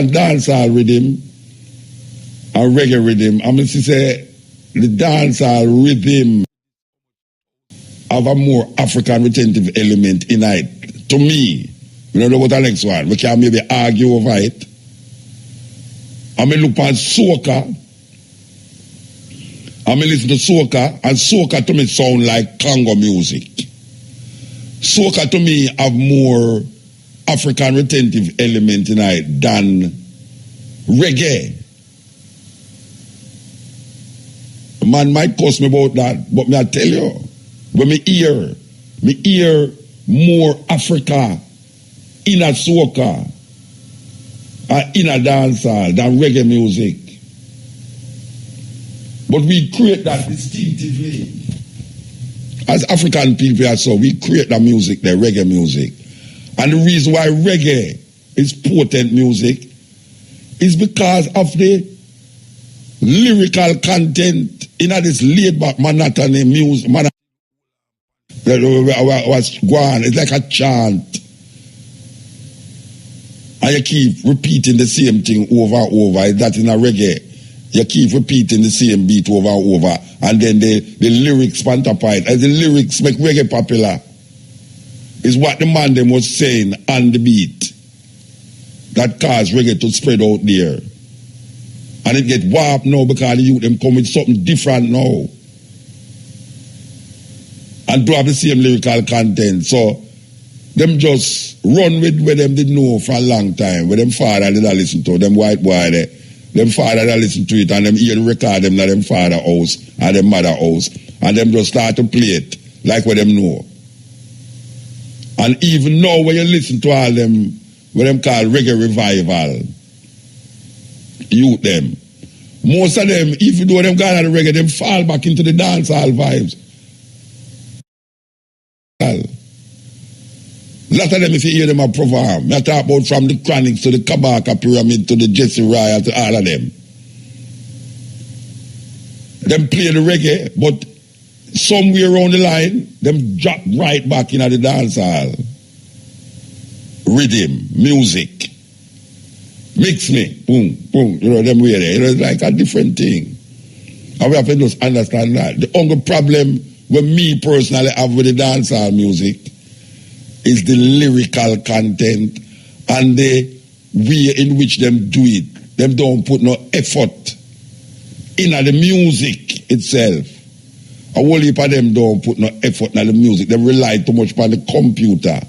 dancehall rhythm and reggae rhythm. I'm going to say the dancehall rhythm have a more African retentive element in it. To me, we don't know what the next one. We can maybe argue over it. I may look on soca. I may listen to soca, and soca to me sound like Congo music. Soca to me have more African retentive element in it than reggae. A man might curse me about that, but me I tell you, when me hear more Africa in a soca in a dancehall than reggae music. But we create that distinctively. As African people, so we create the music, the reggae music. And the reason why reggae is potent music is because of the lyrical content in this laid back monotony music. Was gone. It's like a chant. And you keep repeating the same thing over and over. That in a reggae. You keep repeating the same beat over and over. And then the lyrics pantapite. As the lyrics make reggae popular, is what the man them was saying on the beat that caused reggae to spread out there. And it get warped now because the youth them come with something different now. And to have the same lyrical content. So them just run with where them did know for a long time. Where them father did listen to, them white boy there. Them father did listen to it and them hear record them at them father house and them mother house. And them just start to play it like what them know. And even now when you listen to all them, what them call reggae revival, youth them, most of them, even though them gone out of reggae, them fall back into the dancehall vibes. A lot of them, if you hear them a perform, I talk about from the Chronics to the Kabaka Pyramid to the Jesse Royal to all of them. Them play the reggae, but somewhere around the line, them drop right back into the dancehall. Rhythm, music. Mix me, boom, boom, you know, them way there. You know, it's like a different thing. And we have to just understand that. The only problem with me personally have with the dancehall music is the lyrical content and the way in which them do it. Them don't put no effort in the music itself. A whole heap of them don't put no effort in the music. They rely too much on the computer.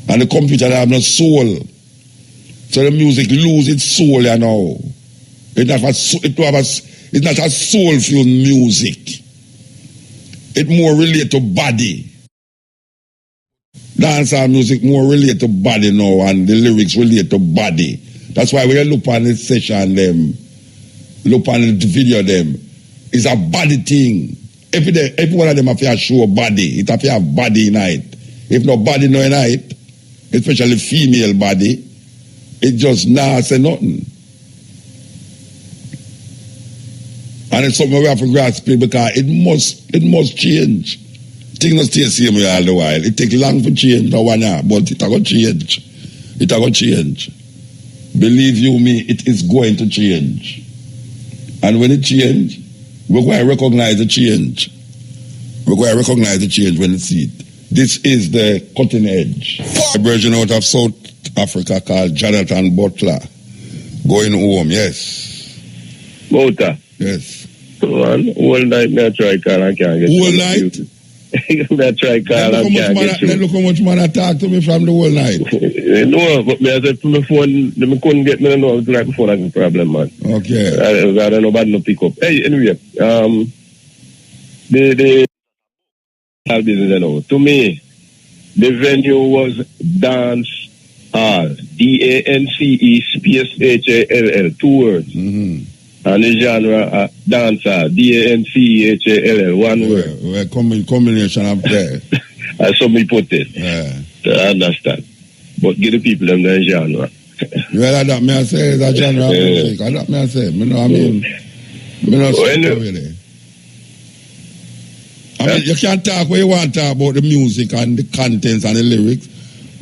And the computer have no soul. So the music lose its soul, you know. It's not a soulful music. It more relate to body. Dancehall music more relate to body now, and the lyrics relate to body. That's why when you look on the session, them, look on the video, them, it's a body thing. Every one of them have to show body. It have to have body in it. If no body no in it, especially female body, it just not say nothing. And it's something we have to grasp it because it must change. Things not stay the same way all the while. It takes long to change, no one year, but it will change. It will change. Believe you me, it is going to change. And when it change, we're going to recognize the change. We're going to recognize the change when we see it. This is the cutting edge. A version out of South Africa called Jonathan Butler. Going home, yes. Muta. Yes. All night, I try call and can't get all night? I try call and can't get Then look how much man talk to me from the whole night. No, but I said to my phone, they couldn't get me, no, it's like the phone has a problem, man. Okay. I don't know about no pick up. Hey, anyway, the business, you know, to me, the venue was Dance Hall, DANCE space HALL, 2 words. Mm-hmm. And the genre dancer, DANCEHALL, 1 word. Well, combination of that. As somebody put it. Yeah. I understand. But give the people them the genre. Well, that me I say is a genre of music. That me I say. Me know I mean. Me know really. I mean, you can talk what you want to talk about the music and the contents and the lyrics,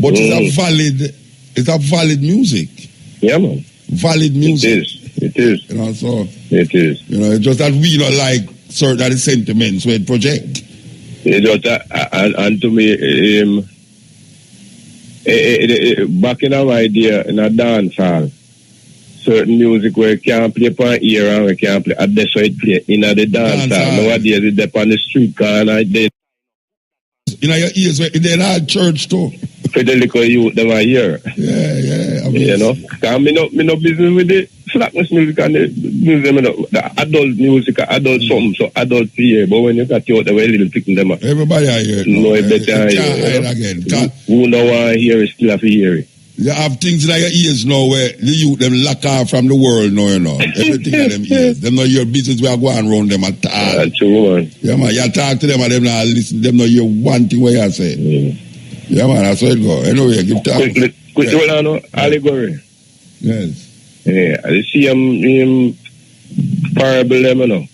but it's a valid music. Yeah, man. Valid music. It is. You know, so it is. You know, it's just that we don't like certain of the sentiments where it project. It just, and to me, back in our idea in a dance hall, certain music where you can't play upon ear and we can't play at this way play in the dance hall. Nowadays it's up on the street corner. They in your ears, they're not church too. For the little youth them are here. Yeah. I mean, you know, because me no business with the slackness music and the music, the adult music, adult something, so adult here. But when you got you out the way, little picking them up. Everybody are here. No, it better hear. Again. Who no want to hear it still have to hear it. You have things in your ears now where the youth them lock off from the world now, you know. Everything in them ears. Them know your business we are going around them at all. That's true, man. Yeah, man. You talk to them and them not listen. Them know you one thing what you say. Yeah, man. That's how it go. Anyway, give talk. Quick, allegory. Yes. Yeah, I see him parable them, you know.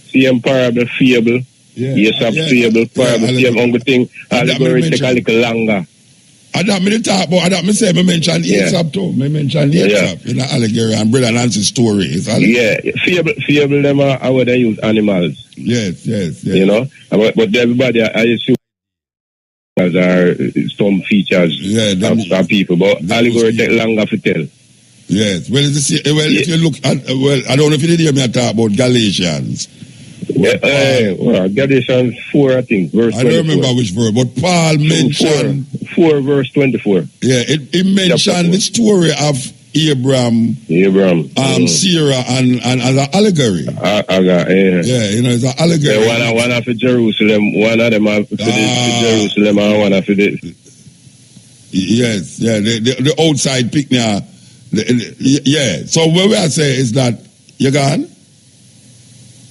See him parable, fable. Yeah. Yes, fable, parable. See him hungry thing. Allegory take a little longer. I don't mean to talk about, I don't mean to say, I mention Aesop too. I mention Aesop in the allegory and Brother Nancy's story. Fable them are how they use animals. Yes. You know, but everybody, I assume, are some features of people, but allegory take longer to tell. Yes. Well, if you look at, I don't know if you did hear me talk about Galatians. Galatians 4, I think, verse 24. I don't remember which verse, but Paul mentioned 4 verse 24. Yeah, he mentioned the story of Abraham, Sarah, and as an allegory. Yeah, you know, it's an allegory. Yeah, one for Jerusalem, one of them for Jerusalem, and one for this. Yes, yeah, the outside picnic. Yeah, so what I say is that you gone,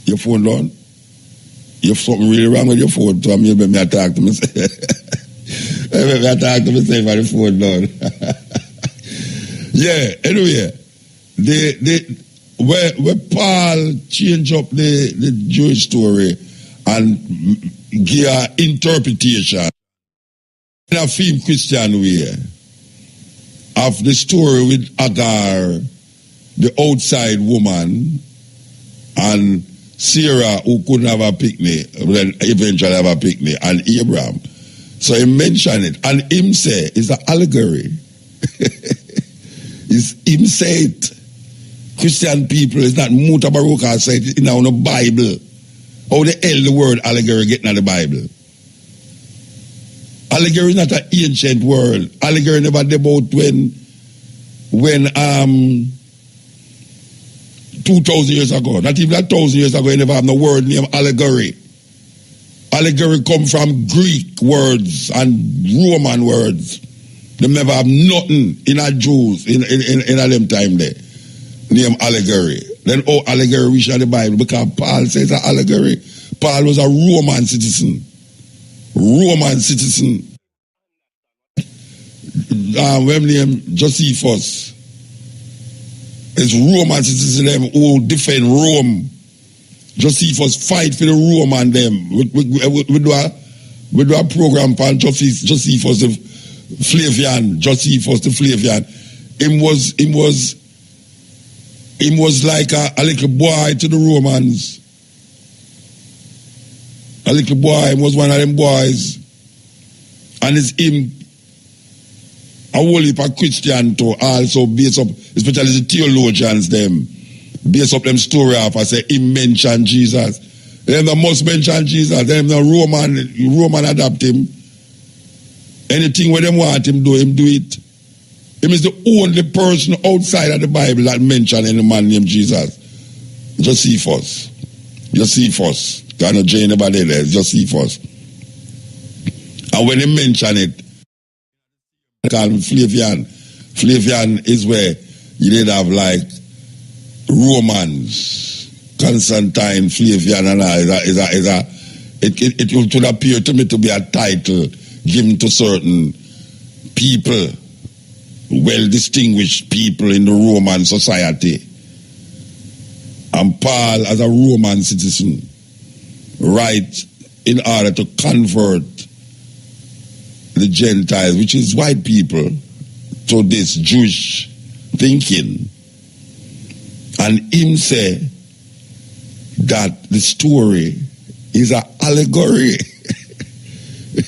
your phone down. You have something really wrong with your phone, so maybe I talk to myself. Maybe I talk to myself on the phone down. Yeah, anyway, where Paul changed up the Jewish story and give an interpretation in a film Christian way of the story with Agar, the outside woman, and Sarah, who couldn't have a picnic, then eventually have a picnic, and Abraham. So he mentioned it, and him say it's an allegory. Him say it. Christian people, it's not Mutabaruka say it in the Bible. How the hell the word allegory getting out of the Bible? Allegory is not an ancient word. Allegory never about when 2,000 years ago, not even 1,000 years ago, you never have no word named allegory. Allegory come from Greek words and Roman words. They never have nothing in a Jews in a them time there. Name allegory. Then allegory reach out the Bible because Paul says an allegory. Paul was a Roman citizen. Roman citizen. When name Josephus. It's Roman citizen them who defend Rome. Josephus fight for the Roman them. We do a program for Josephus the Flavian. Josephus the Flavian. Him was like a little boy to the Romans. A little boy. He was one of them boys. And it's him a whole heap of Christian to also base up, especially the theologians them, base up them story off and say him mention Jesus. Them the must mention Jesus. Them the Roman adapt him. Anything where them want him do it. Him is the only person outside of the Bible that mention any man named Jesus. Josephus. Can't join anybody there. Josephus. And when he mention it, call him Flavian. Flavian is where you did have like Romans, Constantine, Flavian, and all. It would appear to me to be a title given to certain people, well-distinguished people in the Roman society. And Paul, as a Roman citizen, writes in order to convert the Gentiles, which is white people, to this Jewish thinking. And him say that the story is an allegory.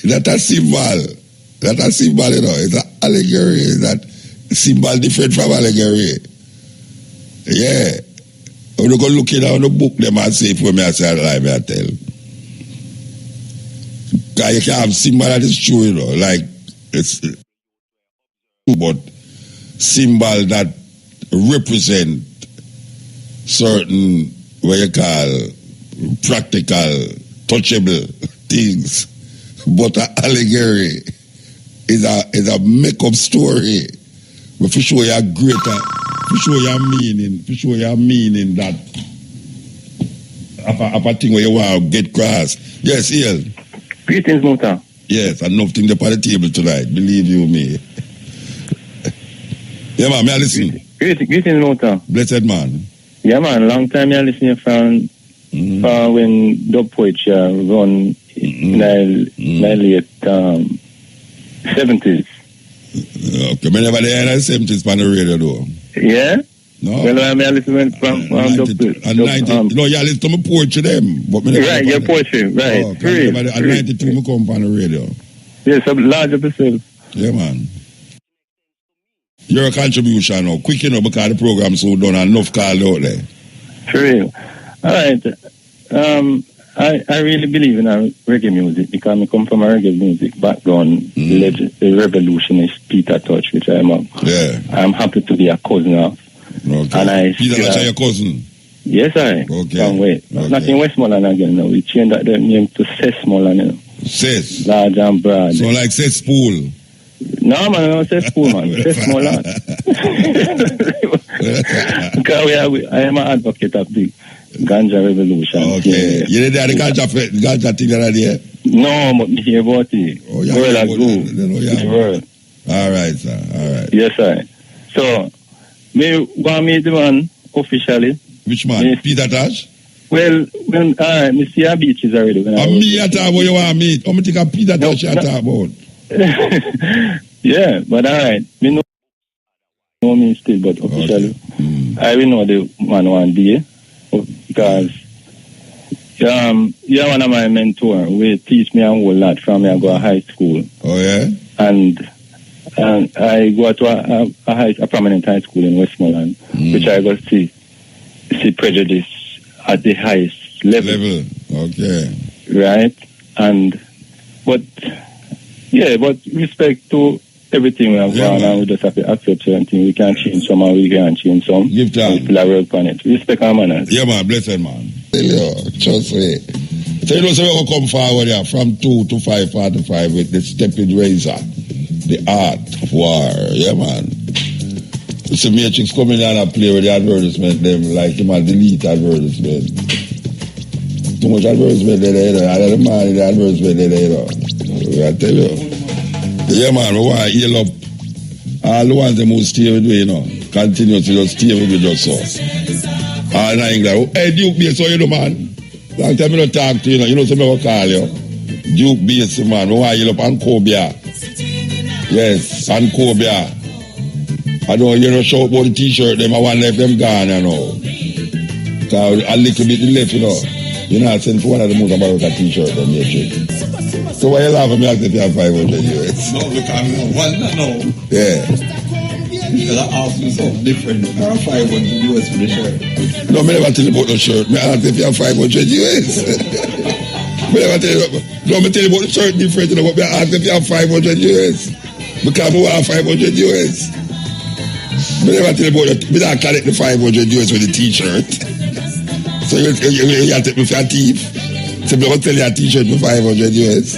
That a symbol, you know, it's an allegory. That symbol different from allegory. Yeah. When you go look in the book, them and say, for me, I say, I tell. Because you can have symbol that is true, you know, like it's but symbol that represent certain what you call practical, touchable things. But an allegory is a make-up story. But for sure you're greater, for sure you're meaning that of a thing where you want to get cross. Yes, Ian. Greetings, Muta. Yes, and nothing up on the table tonight, believe you me. Yeah, man, may I listen? Greetings, Muta. Blessed man. Yeah, man, long time I listening from when dub poetry run in the late 70s. Okay, I never heard the 70s on the radio though. Yeah? No. Well, I listen from dub no, yeah, listen to my poetry them. But right, your poetry, right. Oh, okay. At 92 I come on the radio. Yes, a large episode. Yeah, man. your contribution now. Quick, you know, because the program so done and enough called out there. For real. All right. I really believe in reggae music because I come from a reggae music background. The revolutionist Peter Touch, which I'm happy to be a cousin of. Okay. And Peter Touch, your cousin? Yes, I. Okay. Can't wait. Okay. Not in Westmoreland again. No, we changed that name to Cessmoreland. You know. Cess. Large and broad. So like cesspool. No, man, no cesspool, man. Cessmoreland. Because I am an advocate of the Ganja Revolution. Okay. Yeah. You did the ganja thing that idea? No, but me hear about it. Oh, yeah. World of world. All right, sir. All right. Yes, sir. So, me want meet the man officially. Which man? Peter Touch? Well, when me see a beaches already. Me at all what you want to meet? I'm think of Peter Touch you talk about. Yeah, but all right. Me know me still, but officially, I will know the man one day because you're one of my mentors. We teach me a whole lot from me. I go to high school. Oh yeah. And I go to a prominent high school in Westmoreland, which I go see prejudice at the highest level. Okay. Right? But respect to everything we have gone on, we just have to accept certain things. We can't change some and we can't change some. Give time. We still work on it. Respect our manners. Yeah, man. Blessed, man. Trust me. So you know, so we're going to come forward here from 2 to 5:45 with the stepping razor. The art of war. Yeah, man. It's a Matrix coming down and play with the advertisement, them like him and delete advertisement. Too much advertisement there, I don't mind the advertisement there. I tell you. Yeah, man, we want to heal up all the ones that must stay with me, you know. Continue to just stay with me just so. All in England. Hey, Duke Bass, how you do, man? Long time I don't talk to you, you know, so I will call you. Duke Bass, man, we want to heal up and Cobia. Yes, and Cobia. I don't hear no shout about the t-shirt, them I want left them gone, you know. Because a little bit left, you know. You know, I sent for one of the Mutabaruka t-shirt, them here, chick. So why you laughing at me as if you have 500 US? No, because no. Yeah. Because I asked you something different. I have 500 US for the shirt. No, I never tell you about the shirt. I asked if you have 500 US. I never tell you. No, I tell you about the shirt different, you know, but I asked if you have 500 US. Because I have 500 US. I never tell you about it. I don't collect the 500 US for the t-shirt. So you take me for a thief. So I'm going to tell you a t-shirt for 500 US.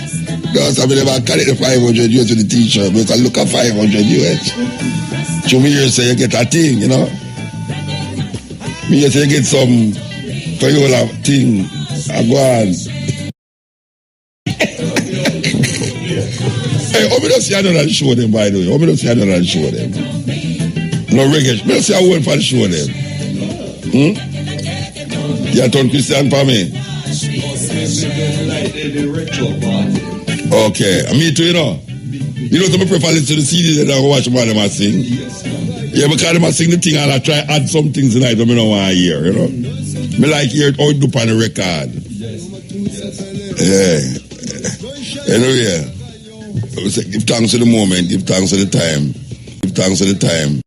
No, so I never collect the 500 US for the t-shirt because look at 500 US. So me here say you get a thing, you know. Me here say you get some for you all thing. I go on. Hey, I'm going to see another show them, by the way. I'm going to see another show them. No reggae. I'm going to see a whole for the show them. You turn Christian for me? Okay. Me too, you know. You know, I prefer listen to the CD than I watch them I sing. Yeah, because I sing the thing and I try add some things tonight that I don't want to hear, you know. Me like hear it how it do on the record. Yeah. Anyway, give thanks to the moment, give thanks to the time. Give thanks to the time.